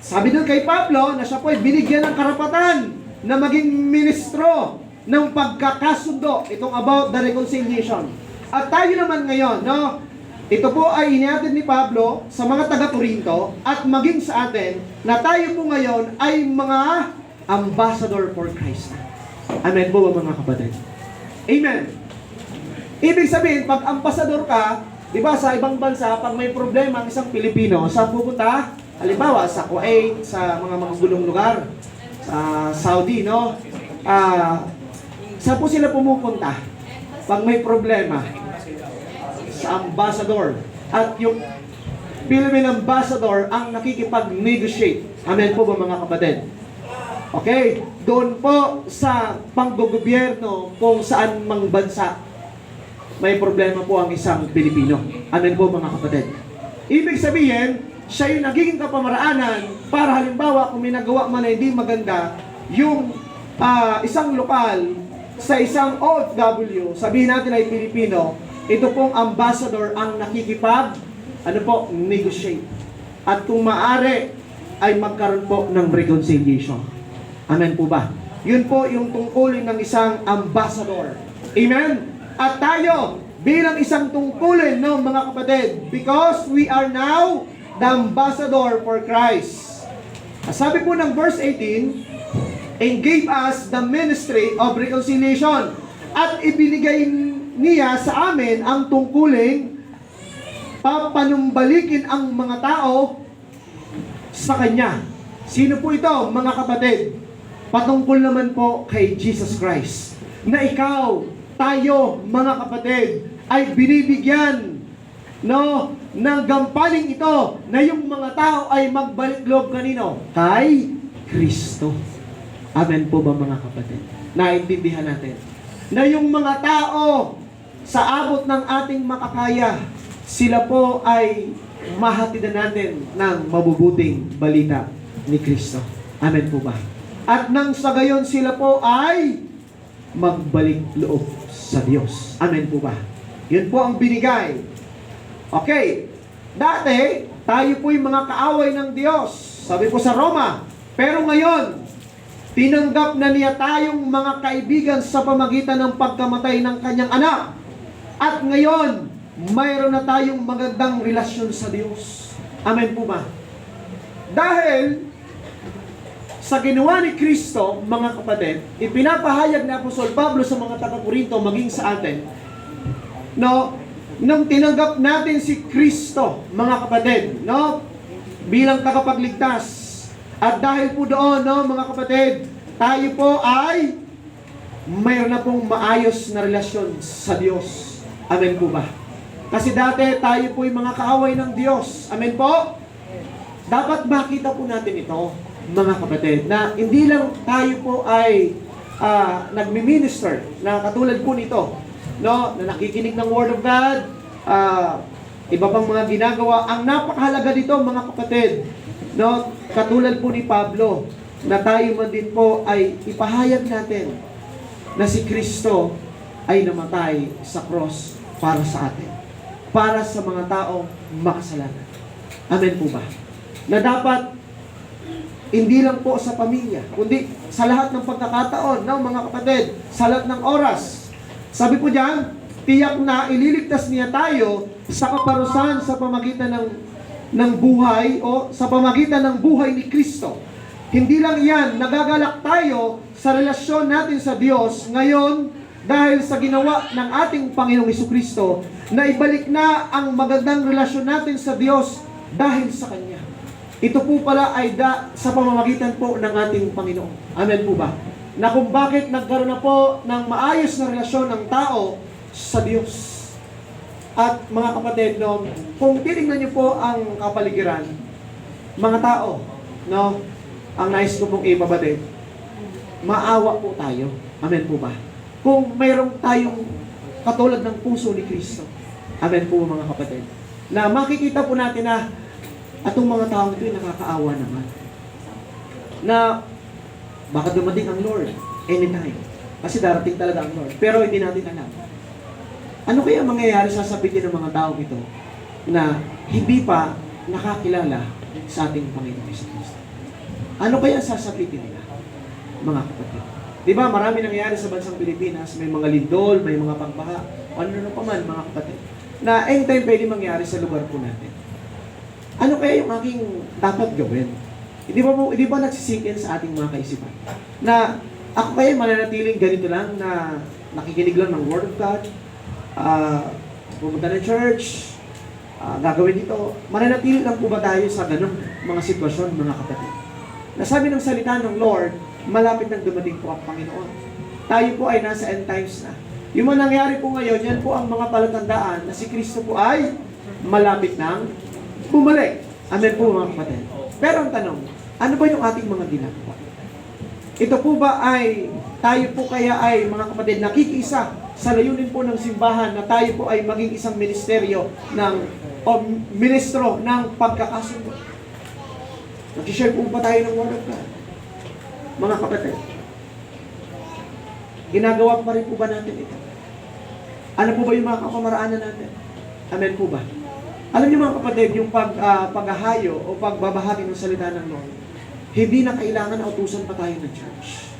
sabi doon kay Pablo, na siya po'y binigyan ng karapatan na maging ministro ng pagkakasundo. Itong about the reconciliation. At tayo naman ngayon, no? Ito po ay inihatid ni Pablo sa mga taga-Corinto at maging sa atin na tayo po ngayon ay mga ambassador for Christ. Amen po ba mga kapatid? Amen. Ibig sabihin, pag ambassador ka, di ba sa ibang bansa, pag may problema ang isang Pilipino, saan pupunta? Halimbawa, sa Kuwait, sa mga magulong lugar, sa Saudi, no? Saan po sila pumupunta? Pag may problema? Sa ambassador. At yung Philippine ambassador ang nakikipag-negotiate. Amen po ba mga kapatid? Okay, doon po sa panggogobyerno kung saan mang bansa may problema po ang isang Pilipino. Amen po mga kapatid. Ibig sabihin, siya yung nagiging kapamaraanan para halimbawa kung may nagawa man na hindi maganda, yung isang lokal sa isang OFW, sabihin natin ay Pilipino, ito pong ambassador ang negotiate. At kung maaari, ay magkaroon po ng reconciliation. Amen po ba? Yun po yung tungkulin ng isang ambassador. Amen? At tayo, bilang isang tungkulin, no, mga kapatid, because we are now the ambassador for Christ. Sabi po ng verse 18, and gave us the ministry of reconciliation. At ibinigay niya sa amin ang tungkuling papanumbalikin ang mga tao sa Kanya. Sino po ito, mga kapatid? Patungkol naman po kay Jesus Christ. Na ikaw, tayo, mga kapatid, ay binibigyan, no, ng gampaning ito na yung mga tao ay magbalik loob kanino? Kay Kristo. Amen po ba mga kapatid? Naintindihan natin na yung mga tao sa abot ng ating makakaya, sila po ay mahatidan natin ng mabubuting balita ni Kristo. Amen po ba? At nang sa gayon sila po ay magbalik loob sa Diyos. Amen po ba? Yun po ang binigay. Okay. Dati, tayo po'y mga kaaway ng Diyos. Sabi po sa Roma. Pero ngayon, tinanggap na niya tayong mga kaibigan sa pamagitan ng pagkamatay ng kanyang anak. At ngayon, mayroon na tayong magandang relasyon sa Diyos. Amen po ba? Dahil sa ginawa ni Kristo, mga kapatid, ipinapahayag ni Apostol Pablo sa mga taga-Corinto maging sa atin, no, nung tinanggap natin si Kristo, mga kapatid, no, bilang tagapagligtas, at dahil po doon, no, mga kapatid, tayo po ay mayroon na pong maayos na relasyon sa Diyos. Amen po ba? Kasi dati tayo po ay mga kaaway ng Diyos. Amen po? Dapat makita po natin ito, mga kapatid, na hindi lang tayo po ay nagmi-minister na katulad po nito, no, na nakikinig ng Word of God, iba pang mga ginagawa. Ang napakahalaga dito, mga kapatid, no, katulad po ni Pablo, na tayo man din po ay ipahayag natin na si Kristo ay namatay sa cross para sa atin, para sa mga taong makasalanan. Amen po ba? Na dapat hindi lang po sa pamilya, kundi sa lahat ng pagkakataon, no, mga kapatid, sa lahat ng oras. Sabi po diyan, tiyak na ililigtas niya tayo sa kaparusahan sa pamagitan ng buhay o sa pamagitan ng buhay ni Kristo. Hindi lang yan, nagagalak tayo sa relasyon natin sa Diyos ngayon dahil sa ginawa ng ating Panginoong Jesucristo na ibalik na ang magandang relasyon natin sa Diyos dahil sa Kanya. Ito po pala ay sa pamamagitan po ng ating Panginoon. Amen po ba? Na kung bakit nagkaroon na po ng maayos na relasyon ng tao sa Diyos. At mga kapatid, no, kung titingnan niyo po ang kapaligiran, mga tao, no, ang nais ko pong ibabatid, maawa po tayo. Amen po ba? Kung mayroong tayong katulad ng puso ni Kristo. Amen po mga kapatid. Na makikita po natin na At ang mga tao ito ay nakakaawa naman. Na baka dumating ang Lord anytime. Kasi darating talaga ang Lord. Pero hindi natin alam. Ano kaya mangyayari sa sabihin ng mga tao ito na hindi pa nakakilala sa ating Panginoon Kristo? Ano kaya sasabihin nila, mga kapatid? Di ba, marami nangyayari sa bansang Pilipinas, may mga lindol, may mga pagbaha, ano pa man, mga kapatid, na anytime pwede mangyari sa lugar po natin. Ano kaya yung aking dapat gawin? Hindi ba nagsisink sa ating mga kaisipan? Na ako kaya mananatiling ganito lang, na nakikinig lang ng Word of God, pumunta ng church, gagawin ito. Mananatili lang po ba tayo sa ganong mga sitwasyon, mga kapatid? Nasabi ng salita ng Lord, malapit nang dumating po ang Panginoon. Tayo po ay nasa end times na. Yung mga nangyari po ngayon, yan po ang mga palatandaan na si Kristo po ay malapit nang bumalik. Amen po, mga kapatid. Pero ang tanong, ano ba yung ating mga ginagawa? Ito po ba ay, tayo po kaya ay, mga kapatid, nakikiisa sa layunin po ng simbahan na tayo po ay maging isang ministeryo o ministro ng pagkakasundo? Nag-share po ba tayo ng Word of God? Mga kapatid, ginagawa pa rin po ba natin ito? Ano po ba yung mga kapamaraanan natin? Amen po ba? Alam niyo mga kapatid, yung paghahayo o pagbabahagi ng salita ng Lord, hindi na kailangan na utusan pa tayo ng church.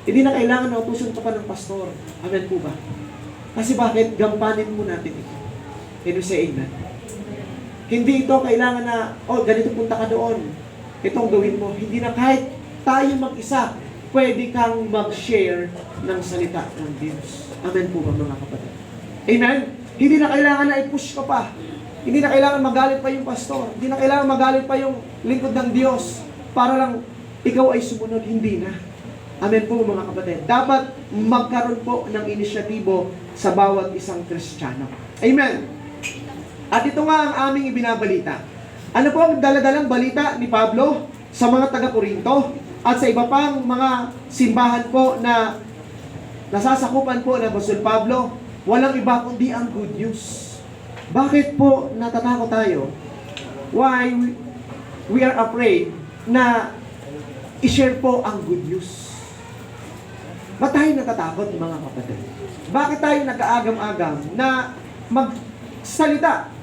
Hindi na kailangan na utusan pa ng pastor. Amen po ba? Kasi bakit? Gampanin mo natin ito. Can you say amen? Hindi ito kailangan na, ganito punta ka doon. Itong gawin mo. Hindi na kahit tayo mag-isa, pwede kang mag-share ng salita ng Diyos. Amen po ba mga kapatid? Amen? Hindi na kailangan na i-push ka pa. Hindi na kailangan magalit pa yung pastor. Hindi na kailangan magalit pa yung lingkod ng Diyos para lang ikaw ay sumunod. Hindi na. Amen po mga kapatid. Dapat magkaroon po ng inisyatibo sa bawat isang Kristiyano. Amen. At ito nga ang aming ibinabalita. Ano po ang daladalang balita ni Pablo sa mga taga-Korinto at sa iba pang mga simbahan po na nasasakupan po ng Apostol Pablo? Walang iba kundi ang good news. Bakit po natatakot tayo? Why we are afraid na i-share po ang good news? Ba't tayo natatakot, mga kapatid? Bakit tayo nag-aagam-agam na magsalita,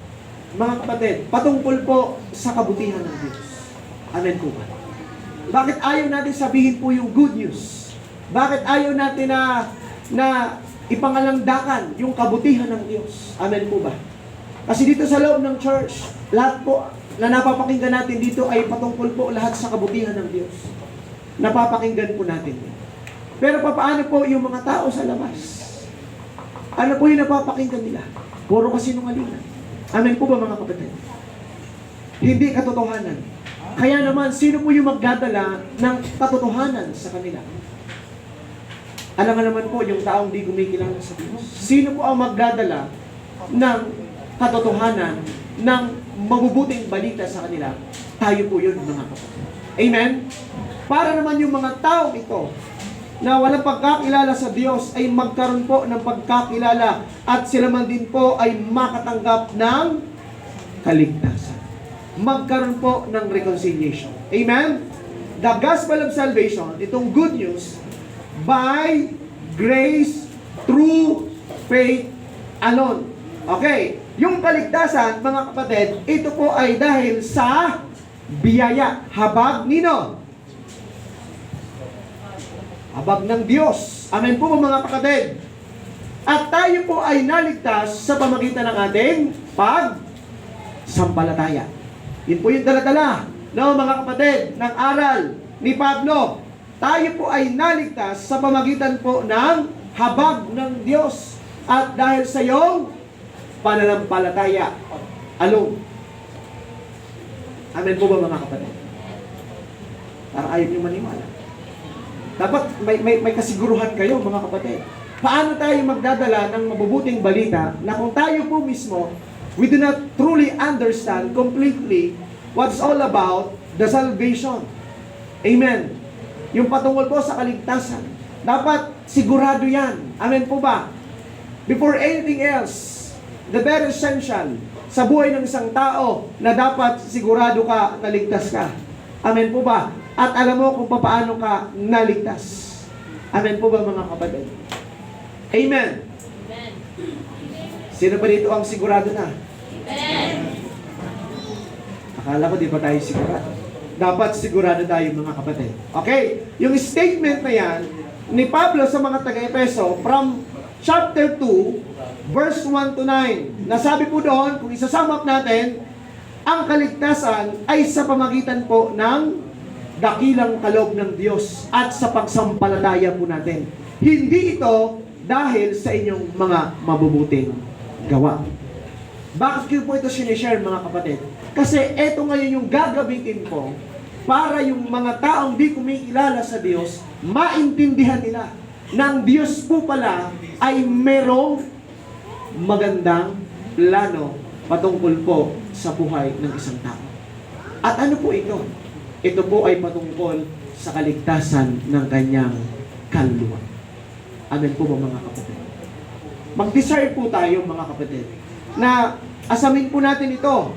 mga kapatid, patungkol po sa kabutihan ng Diyos? Amen po ba? Bakit ayaw natin sabihin po yung good news? Bakit ayaw natin na ipangalandakan yung kabutihan ng Diyos? Amen po ba? Kasi dito sa loob ng church, lahat po na napapakinggan natin dito ay patungkol po lahat sa kabutihan ng Diyos. Napapakinggan po natin. Pero paano po yung mga tao sa labas? Ano po yung napapakinggan nila? Puro kasinungalingan. Amen po ba mga kapatid? Hindi katotohanan. Kaya naman, sino po yung magdadala ng katotohanan sa kanila? Alam nga naman po yung taong di kumikilala sa Diyos. Sino po ang magdadala ng katotohanan ng mabubuting balita sa kanila? Tayo po yun, mga kapatid. Amen? Para naman yung mga tao ito na walang pagkakilala sa Diyos ay magkaroon po ng pagkakilala at sila man din po ay makatanggap ng kaligtasan. Magkaroon po ng reconciliation. Amen? The gospel of salvation, itong good news, by grace through faith alone. Okay. Yung kaligtasan, mga kapatid, ito po ay dahil sa biyaya. Habag nino? Habag ng Diyos. Amen po mga kapatid. At tayo po ay naligtas sa pamagitan ng ating pagsampalataya. Yun po yung dala-dala, no, mga kapatid, ng aral ni Pablo. Tayo po ay naligtas sa pamagitan po ng habag ng Diyos. At dahil sa iyong pananampalataya alone. Amen po ba mga kapatid? Para ayaw niyo maniwala. Dapat may kasiguruhan kayo mga kapatid. Paano tayo magdadala ng mabubuting balita na kung tayo po mismo, we do not truly understand completely what's all about the salvation. Amen. Yung patungkol po sa kaligtasan. Dapat sigurado yan. Amen po ba? Before anything else, the very essential sa buhay ng isang tao na dapat sigurado ka na ligtas ka. Amen po ba? At alam mo kung paano ka naligtas. Amen po ba mga kapatid? Amen. Amen. Sino ba dito ang sigurado na? Amen. Akala ko di pa tayo sigurado. Dapat sigurado tayo mga kapatid. Okay? Yung statement na yan ni Pablo sa mga taga-Efeso from chapter 2, verse 1 to 9. Nasabi po doon, kung isasum up natin, ang kaligtasan ay sa pamagitan po ng dakilang kaloob ng Diyos at sa pagsampalataya po natin. Hindi ito dahil sa inyong mga mabubuting gawa. Bakit ko po ito sinishare mga kapatid? Kasi ito ngayon yung gagamitin ko para yung mga taong di kumikilala sa Diyos, maintindihan nila na ang Diyos po pala ay merong magandang plano patungkol po sa buhay ng isang tao. At ano po ito? Ito po ay patungkol sa kaligtasan ng kanyang kaluluwa. Amen po ba mga kapatid? Mag-desire po tayo mga kapatid na asamin po natin ito,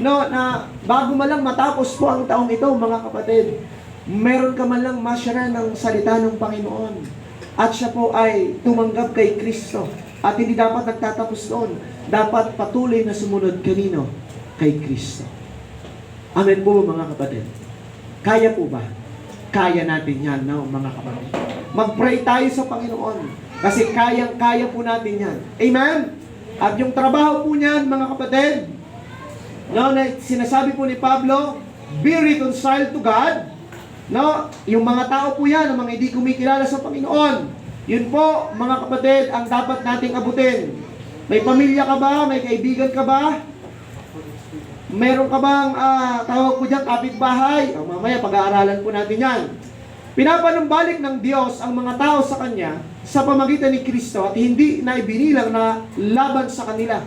no, na bago man lang matapos po ang taong ito mga kapatid, meron ka man lang masyara ng salita ng Panginoon at siya po ay tumanggap kay Kristo at hindi dapat nagtatapos doon, dapat patuloy na sumunod kanino? Kay Kristo. Amen po ba mga kapatid? Kaya po ba? Kaya natin yan, no, mga kapatid. Mag-pray tayo sa Panginoon kasi kayang-kaya po natin yan. Amen? At yung trabaho po niyan, mga kapatid, no, na sinasabi po ni Pablo, be reconciled to God. No, yung mga tao po yan, ang mga hindi kumikilala sa Panginoon. Yun po, mga kapatid, ang dapat nating abutin. May pamilya ka ba? May kaibigan ka ba? Meron ka bang tawag po dyan, kapitbahay? Mamaya pag-aaralan po natin yan. Pinapanumbalik ng Diyos ang mga tao sa Kanya sa pamagitan ni Kristo at hindi na ibinilang na laban sa kanila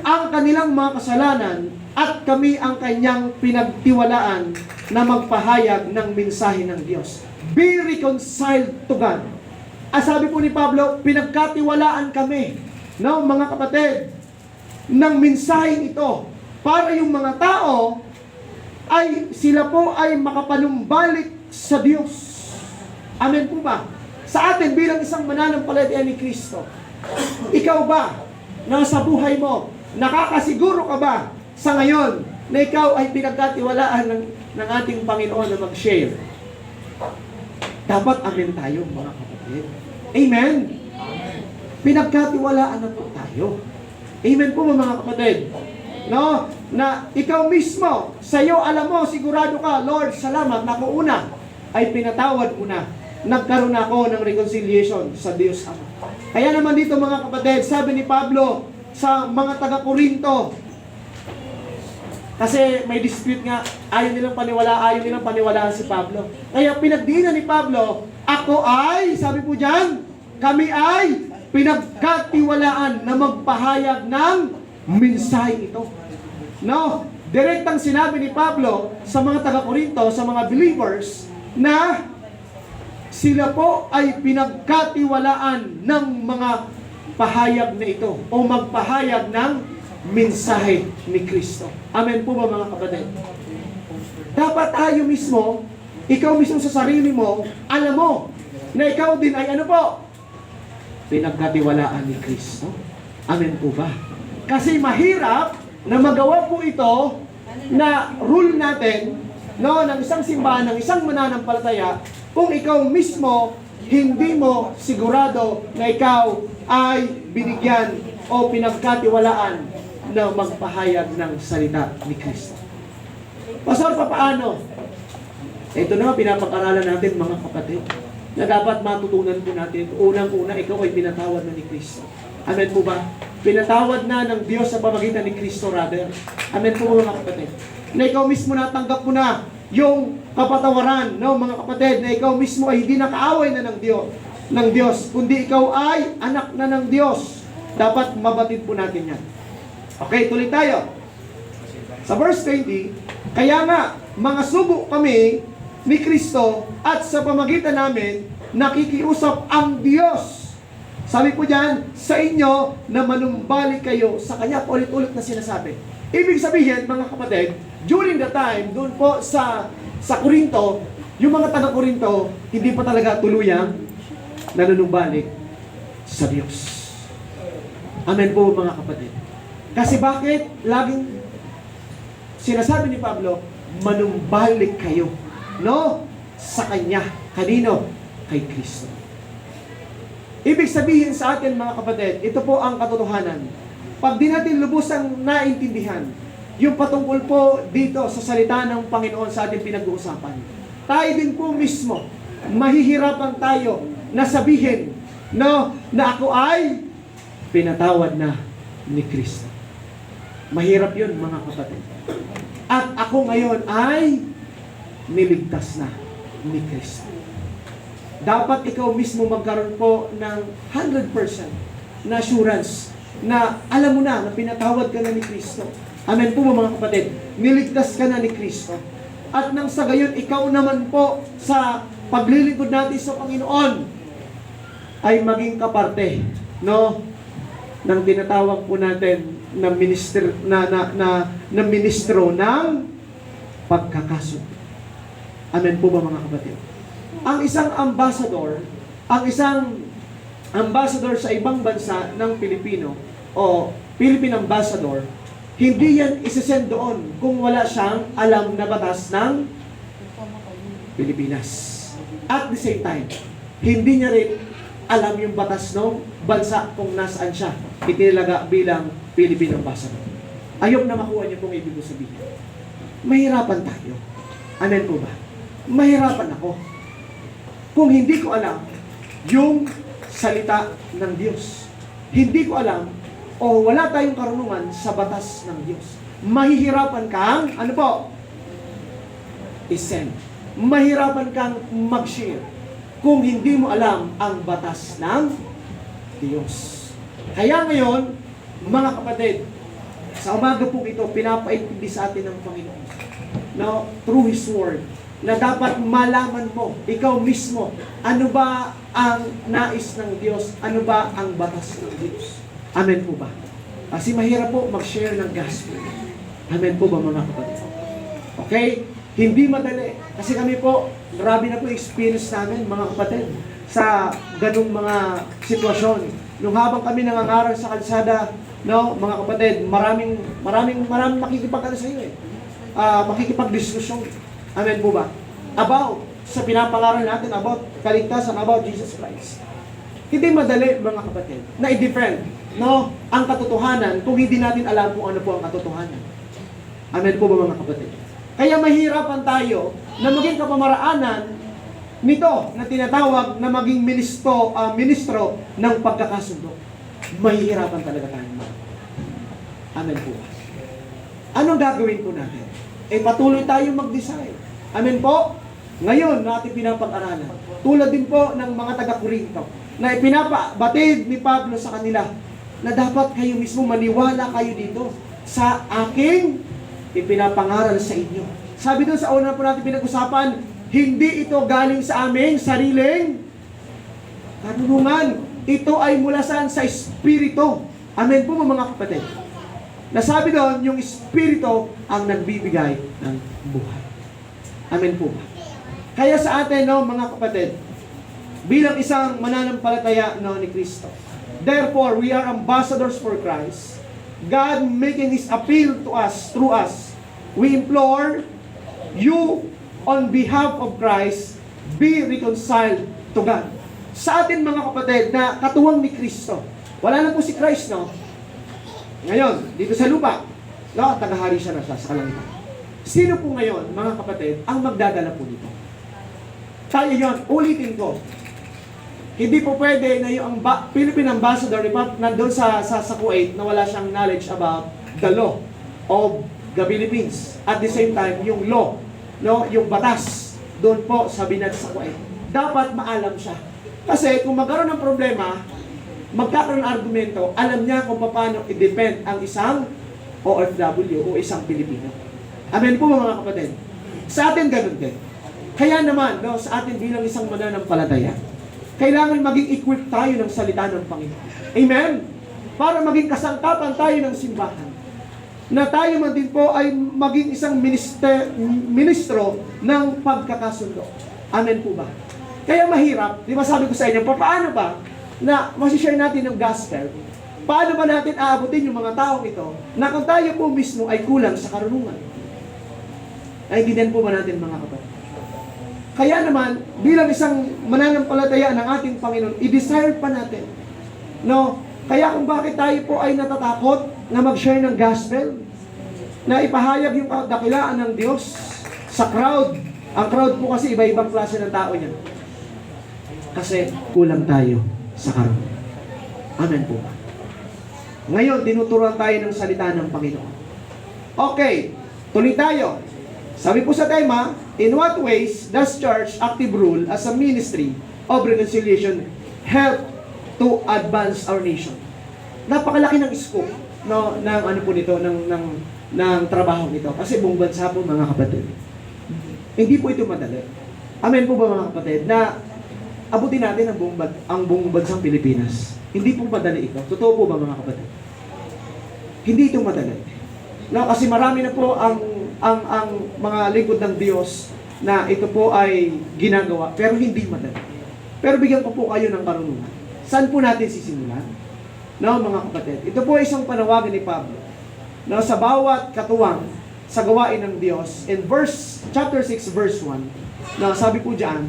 ang kanilang mga kasalanan at kami ang Kanyang pinagtiwalaan na magpahayag ng mensahe ng Diyos. Be reconciled to God. Sabi po ni Pablo, pinagkatiwalaan kami, no, mga kapatid, ng mensahe ito para yung mga tao ay sila po ay makapanumbalik sa Diyos. Amen po ba? Sa atin bilang isang mananampalataya ni Kristo, ikaw ba, nasa buhay mo, nakakasiguro ka ba sa ngayon na ikaw ay pinagkatiwalaan ng ating Panginoon na mag-share? Dapat amen tayo mga kapatid. Amen? Pinagkatiwalaan na po tayo. Amen po mga kapatid. No? Na ikaw mismo, sa iyo alam mo, sigurado ka, Lord, salamat na ako una ay pinatawad ko na. Nagkaroon ako ng reconciliation sa Diyos Ama. Kaya naman dito mga kapatid, sabi ni Pablo sa mga taga-Korinto, kasi may dispute nga, ayaw nilang paniwalaan si Pablo. Kaya pinagdiinan ni Pablo, ako ay, sabi po dyan, kami ay pinagkatiwalaan na magpahayag ng mensahe ito. No, direktang sinabi ni Pablo sa mga taga-Korinto, sa mga believers, na sila po ay pinagkatiwalaan ng mga pahayag na ito o magpahayag ng mensahe ni Kristo. Amen po ba mga kapatid? Dapat tayo mismo, ikaw mismo sa sarili mo, alam mo na ikaw din ay ano po? Pinagkatiwalaan ni Kristo. Amen po ba? Kasi mahirap na magawa po ito na rule natin, no, ng isang simbahan, ng isang mananampalataya, kung ikaw mismo hindi mo sigurado na ikaw ay binigyan o pinagkatiwalaan na magpahayag ng salita ni Kristo. Pastor, paano? Ito na pinapag-aralan natin mga kapatid, na dapat matutunan po natin. Unang-una, ikaw ay pinatawad na ni Kristo. Amen po ba? Pinatawad na ng Diyos sa pamagitan ni Kristo, rather. Amen po mga kapatid. Na ikaw mismo natanggap mo na yung kapatawaran, no, mga kapatid, na ikaw mismo ay hindi nakaaway na ng Diyos, kundi ikaw ay anak na ng Diyos. Dapat mabatid po natin yan. Okay, tuloy tayo. Sa verse 20, kaya nga, mga sugo kami ni Kristo at sa pamagitan namin, nakikiusap ang Diyos Sabi po diyan, sa inyo na manumbalik kayo sa Kanya. Ulit-ulit na sinasabi. Ibig sabihin, mga kapatid, during the time, doon po sa Corinto, yung mga taga-Corinto, hindi pa talaga tuluyang nanunumbalik sa Diyos. Amen po, mga kapatid. Kasi bakit? Laging sinasabi ni Pablo, manumbalik kayo, no? Sa Kanya. Kanino? Kay Kristo. Ibig sabihin sa atin, mga kapatid, ito po ang katotohanan. Pag di natin lubusang naintindihan, yung patungkol po dito sa salita ng Panginoon sa ating pinag-uusapan, tayo din po mismo, mahihirapan tayo na sabihin, no, na ako ay pinatawad na ni Kristo. Mahirap yun, mga kapatid. At ako ngayon ay niligtas na ni Kristo. Dapat ikaw mismo magkaroon po ng 100% na assurance na alam mo na pinatawad ka na ni Kristo. Amen po, mga kapatid. Niligtas ka na ni Kristo. At nang sa gayon, ikaw naman po sa paglilingkod natin sa Panginoon ay maging kaparte, no, ng tinatawag po natin na minister na ministro ng pagkakasunod. Amen po ba, mga kapatid? Ang isang ambassador sa ibang bansa ng Pilipino o Philippine ambassador, hindi yan isesend doon kung wala siyang alam na batas ng Pilipinas. At the same time, hindi niya rin alam yung batas ng bansa kung nasaan siya itinilaga bilang Philippine ambassador. Ayok na makuha niyo kung ibig ko sabihin. Mahirapan tayo. Amen po ba? Mahirapan ako kung hindi ko alam yung salita ng Diyos. Hindi ko alam o wala tayong karunungan sa batas ng Diyos. Mahihirapan kang, ano po? I-send. Mahirapan kang mag-share kung hindi mo alam ang batas ng Diyos. Kaya ngayon, mga kapatid, sa umaga po ito, pinapaintindi sa atin ng Panginoon. Now, through His Word, na dapat malaman mo, ikaw mismo, ano ba ang nais ng Diyos? Ano ba ang batas ng Diyos? Amen po ba? Kasi mahirap po mag-share ng gospel. Amen po ba, mga kapatid? Okay? Hindi madali. Kasi kami po, marami na po experience namin, mga kapatid, sa ganung mga sitwasyon. Nung habang kami nangangaral sa kalsada, no, mga kapatid, maraming makikipag-ano sa iyo makikipag-diskusyon. Amen po ba? About sa pinapangaral natin, about kaligtasan, about Jesus Christ. Hindi madali, mga kapatid, na i-defend, no, ang katotohanan kung hindi natin alam kung ano po ang katotohanan. Amen po ba, mga kapatid? Kaya mahirapan tayo na maging kapamaraanan nito na tinatawag na maging ministro ng pagkakasundo. Mahihirapan talaga tayo. Amen po ba? Anong gagawin po natin? Patuloy tayong mag-decide. Amen po? Ngayon, natin pinapag-aralan. Tulad din po ng mga taga-Corinto, na ipinapabatid ni Pablo sa kanila, na dapat kayo mismo maniwala kayo dito sa aking ipinapangaral sa inyo. Sabi doon sa una po natin pinag-usapan, hindi ito galing sa aming sariling karunungan. Ito ay mula saan? Sa Espiritu. Amen po, mga kapatid. Nasabi doon, yung Espiritu ang nagbibigay ng buhay. Amen po ba? Kaya sa atin, no, mga kapatid, bilang isang mananampalataya, no, ni Kristo, therefore, we are ambassadors for Christ. God making His appeal to us, through us. We implore you, on behalf of Christ, be reconciled to God. Sa atin, mga kapatid, na katuwang ni Kristo, wala na po si Christ, no? Ngayon, dito sa lupa, no, tagahari siya na sa kalangitan. Sino po ngayon, mga kapatid, ang magdadala po dito? Tayo yun, ulitin ko. Hindi po pwede na yung Philippine Ambassador nandun sa Kuwait na wala siyang knowledge about the law of the Philippines. At the same time, yung law, no, yung batas, doon po sa binat sa Kuwait. Dapat maalam siya. Kasi kung magkaroon ng problema, magkakaroon ng argumento, alam niya kung paano i-defend ang isang OFW o isang Pilipino. Amen po, mga kapatid. Sa atin ganun din. Kaya naman, no, sa atin bilang isang mananampalataya, kailangan maging equip tayo ng salita ng Panginoon. Amen? Para maging kasangkapan tayo ng simbahan. Na tayo man din po ay maging isang ministro ng pagkakasundo. Amen po ba? Kaya mahirap, di ba sabi ko sa inyo, paano ba na masishare natin ng gospel? Paano ba natin aabutin yung mga taong ito na kung tayo po mismo ay kulang sa karunungan? Naiintindihan po ba natin mga kapatid? Kaya naman, bilang isang mananampalataya ng ating Panginoon, i-desire pa natin. No? Kaya kung bakit tayo po ay natatakot na mag-share ng gospel, na ipahayag yung dakilaan ng Diyos sa crowd. Ang crowd po kasi iba-ibang klase ng tao niyan. Kasi kulang tayo sa karunungan. Amen po ba? Ngayon, tinuturuan tayo ng salita ng Panginoon. Okay, tuloy tayo. Sabi po sa tema, in what ways does church active rule as a ministry of reconciliation help to advance our nation? Napakalaki ng scope ng ano po nito, ng trabaho nito. Kasi buong bansa po mga kapatid. Hindi po ito madali. Amen po ba mga kapatid? Na abutin natin ang buong bansang Pilipinas. Hindi po madali ito. Totoo po ba mga kapatid? Hindi ito madali. No, kasi marami na po ang mga lingkod ng Diyos na ito po ay ginagawa, pero hindi madali. Pero bigyan ko po kayo ng karunungan. Saan po natin sisimulan? No, mga kapatid. Ito po ay isang panawagan ni Pablo. No, sa bawat katuwang sa gawain ng Diyos, in chapter 6, verse 1, no, sabi po diyan,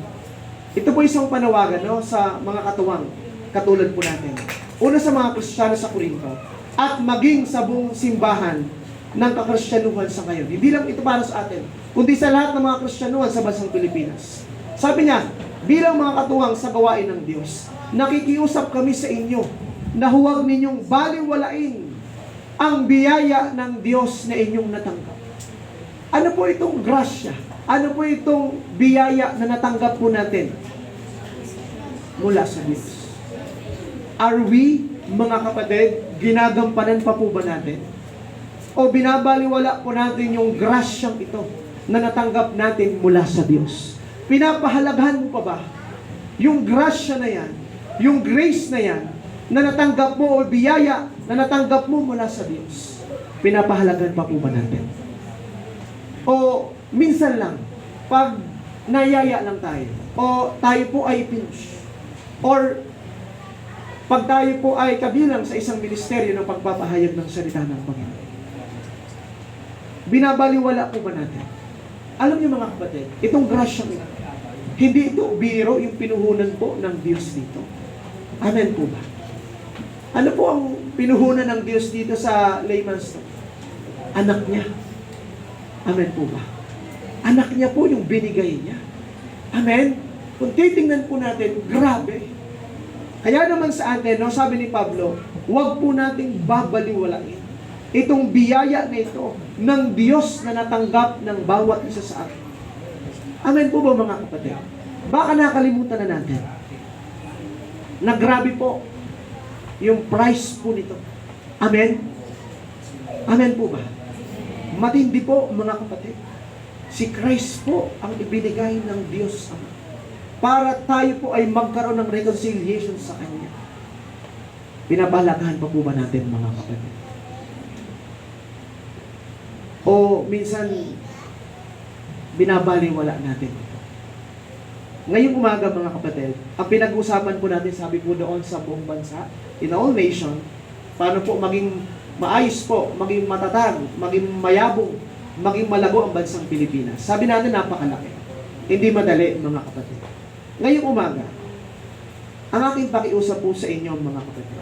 ito po isang panawagan no, sa mga katuwang katulad po natin. Una sa mga Kristiyano sa Corinto, at maging sa buong simbahan ng kakristyanuhan sa ngayon. Hindi lang ito para sa atin, kundi sa lahat ng mga Kristyanuhan sa bansang Pilipinas. Sabi niya, bilang mga katuwang sa gawain ng Diyos, nakikiusap kami sa inyo na huwag ninyong baliwalain ang biyaya ng Diyos na inyong natanggap. Ano po itong grasya? Ano po itong biyaya na natanggap po natin mula sa Diyos? Are we, mga kapatid, ginagampanan pa po ba natin? O binabaliwala po natin yung grasyang ito na natanggap natin mula sa Diyos? Pinapahalagahan mo pa ba yung grasya na yan, yung grace na yan, na natanggap mo o biyaya na natanggap mo mula sa Diyos? Pinapahalagahan pa po ba natin? O minsan lang, pag nayaya lang tayo, o tayo po ay pinush, or pag tayo po ay kabilang sa isang ministeryo ng pagpapahayag ng salita ng Panginoon, binabaliwala po ba natin? Alam niyo mga kapatid, itong grasya ito, hindi ito biro yung pinuhunan po ng Diyos dito. Amen po ba? Ano po ang pinuhunan ng Diyos dito sa layman's term? Anak niya. Amen po ba? Anak niya po yung binigay niya. Amen? Kung titingnan po natin, grabe. Kaya naman sa atin, no, sabi ni Pablo, huwag po nating babaliwalain itong biyaya na ito ng Diyos na natanggap ng bawat isa sa atin. Amen po ba mga kapatid? Baka nakalimutan na natin na grabe po yung price po nito. Amen? Amen po ba? Matindi po mga kapatid. Si Christ po ang ibinigay ng Diyos Ama para tayo po ay magkaroon ng reconciliation sa Kanya. Pinabalagahan pa po ba natin mga kapatid? O minsan binabaliwala natin ito. Ngayong umaga mga kapatid, ang pinag-usapan po natin, sabi po doon sa buong bansa, in all nation, paano po maging maayos po, maging matatag, maging mayabong, maging malago ang bansang Pilipinas. Sabi natin napakalaki. Hindi madali mga kapatid. Ngayong umaga, ang aking pakiusap po sa inyo mga kapatid,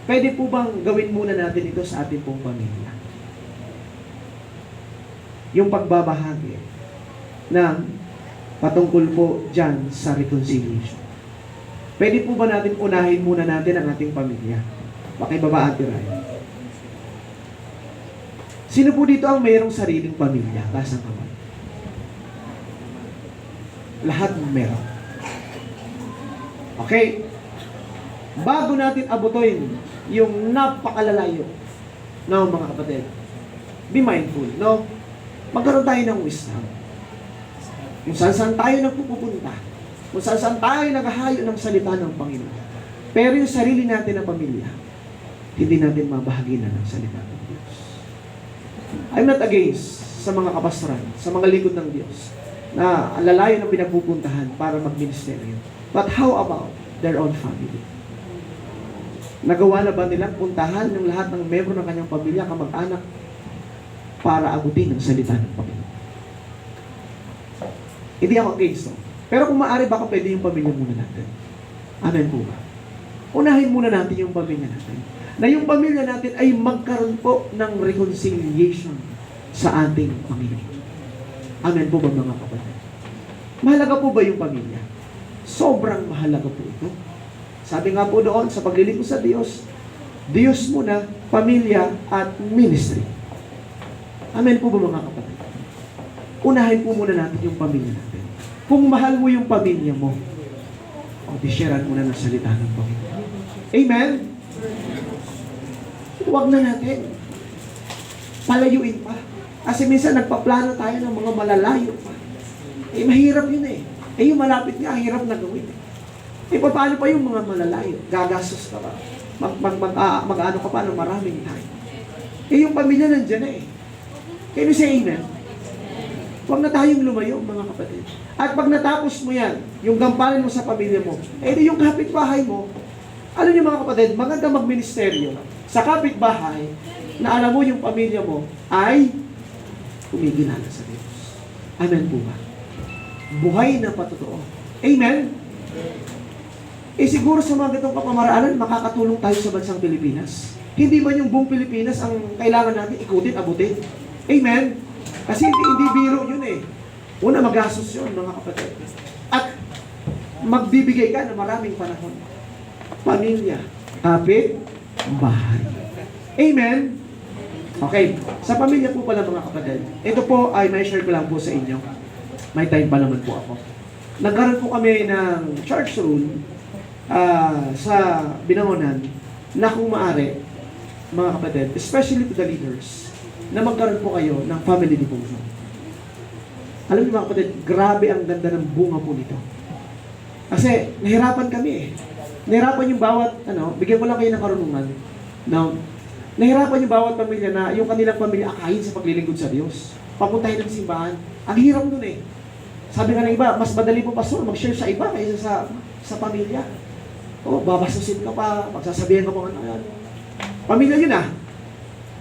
pwede po bang gawin muna natin ito sa ating pong pamilya? Yung pagbabahagi ng patungkol po dyan sa reconciliation. Pwede po ba natin unahin muna natin ang ating pamilya? Pakibaba Ate Ryan. Sino po dito ang mayroong sariling pamilya? Taas ang kamay. Lahat meron. Okay? Bago natin abutin yung napakalalayo, no, mga kapatid, be mindful, no? Magkaroon tayo ng wisdom. Kung saan tayo nagpupunta, kung saan tayo naghahayo ng salita ng Panginoon. Pero yung sarili natin na pamilya, hindi natin mabahaginan ng salita ng Diyos. I'm not against sa mga kapastoran, sa mga lingkod ng Diyos, na lalayo ng pinagpupuntahan para magministeryo. But how about their own family? Nagawa na ba nilang puntahan ng lahat ng membro ng kanyang pamilya, kamag-anak, para abutin ang salita ng Panginoon? Hindi ako against, no? Pero kung maaari, baka pwede yung pamilya muna natin. Amen po ba? Unahin muna natin yung pamilya natin. Na yung pamilya natin ay magkaroon po ng reconciliation sa ating Panginoon. Amen po ba mga kapatid? Mahalaga po ba yung pamilya? Sobrang mahalaga po ito. Sabi nga po doon, sa paglilingkod sa Diyos, Diyos muna, pamilya, at ministry. Amen po ba mga kapatid? Unahin po muna natin yung pamilya natin. Kung mahal mo yung pamilya mo, di-sharean mo na ng salita ng Panginoon. Amen? Huwag na natin palayuin pa. Kasi minsan nagpaplano tayo ng mga malalayo pa. Mahirap yun eh. Yung malapit nga, hirap na gawin. Paano pa yung mga malalayo? Gagastos ka pa. Mag-ano ka pa ng maraming time. Yung pamilya nandyan na eh. Can you say amen? Huwag na tayong lumayo, mga kapatid. At pag natapos mo yan, yung gampanin mo sa pamilya mo, yung kapitbahay mo, ano niyo mga kapatid, maganda magministeryo sa kapitbahay na alam mo yung pamilya mo ay kumigilala sa Diyos. Amen po ba? Buhay na patotoo. Amen? Siguro sa mga ganitong kapamaraanan, makakatulong tayo sa bansang Pilipinas. Hindi man yung buong Pilipinas ang kailangan natin ikutin, abutin. Amen? Kasi hindi biro yun eh. Una, magastos yun, mga kapatid. At magbibigay ka ng maraming panahon. Pamilya, kapit, bahay. Amen? Okay. Sa pamilya po pala mga kapatid, ito po ay may share ko lang po sa inyo. May time pa naman po ako. Nagkaroon po kami ng church rule sa Binangonan na kung maaari, mga kapatid, especially to the leaders, na magkaroon po kayo ng family devotion. Alam niyo mga kapatid, grabe ang ganda ng bunga po nito. Kasi nahirapan kami eh. Nahirapan yung bawat, bigyan ko lang kayo ng karunungan. Now, nahirapan yung bawat pamilya na yung kanilang pamilya akayin sa paglilingkod sa Diyos. Papuntahin ng simbahan. Ang hirap dun eh. Sabi nga ng iba, mas madali po pastor mag-share sa iba kaysa sa pamilya. Babasusin ka pa, magsasabihin ka pa ano. Pamilya yun ah.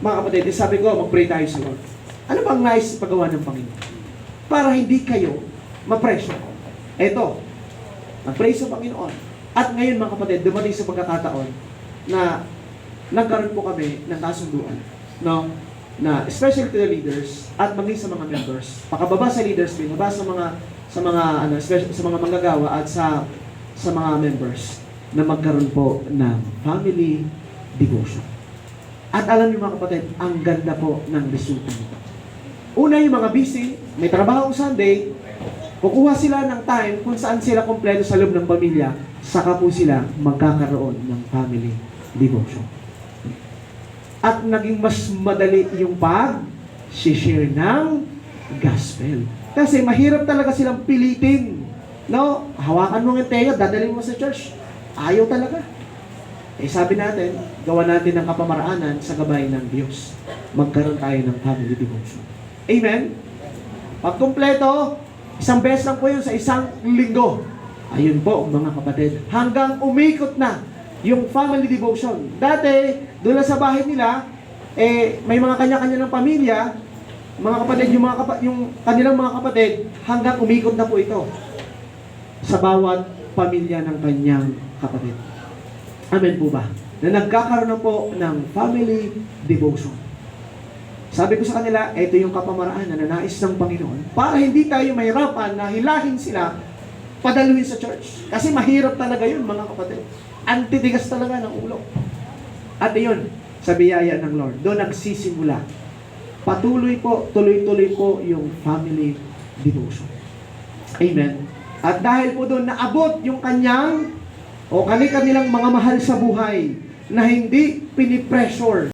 Mga kapatid, sabi ko, mag-pray tayo sa Lord. Ano bang nice paggawa ng Panginoon? Para hindi kayo ma-pressure. Eto, mag-pray sa Panginoon. At ngayon mga kapatid, dumating sa pagkakataon na nagkaroon po kami ng kasunduan. No? Na especially to the leaders at maging sa mga members. Pakababa sa leaders, binaba sa mga manggagawa at sa mga members na magkaroon po ng family devotion. At alam niyo mga kapatid, ang ganda po ng resulta nito. Una, yung mga busy, may trabaho Sunday, kukuha sila ng time kung saan sila kompleto sa loob ng pamilya, saka po sila magkakaroon ng family devotion. At naging mas madali yung pag-share ng gospel. Kasi mahirap talaga silang pilitin. No? Hawakan mo ng teya, dadalhin mo sa church. Ayaw talaga. Sabi natin, gawa natin ng kapamaraanan sa gabay ng Diyos. Magkaroon tayo ng family devotion. Amen? Pag kumpleto, isang beses lang po yun sa isang linggo. Ayun po, mga kapatid. Hanggang umikot na yung family devotion. Dati, doon lang sa bahay nila, may mga kanya-kanya ng pamilya, mga kapatid, yung kanilang mga kapatid, hanggang umikot na po ito sa bawat pamilya ng kanyang kapatid. Amen po ba? Na nagkakaroon na po ng family devotion. Sabi ko sa kanila, ito yung kapamaraan na nais ng Panginoon para hindi tayo mahirapan na hilahin sila padaluin sa church. Kasi mahirap talaga yun, mga kapatid. Antitigas talaga ng ulo. At yun, sa biyaya ng Lord, doon nagsisimula. Patuloy po, tuloy-tuloy po yung family devotion. Amen. At dahil po doon naabot yung kanilang mga mahal sa buhay na hindi pinipressure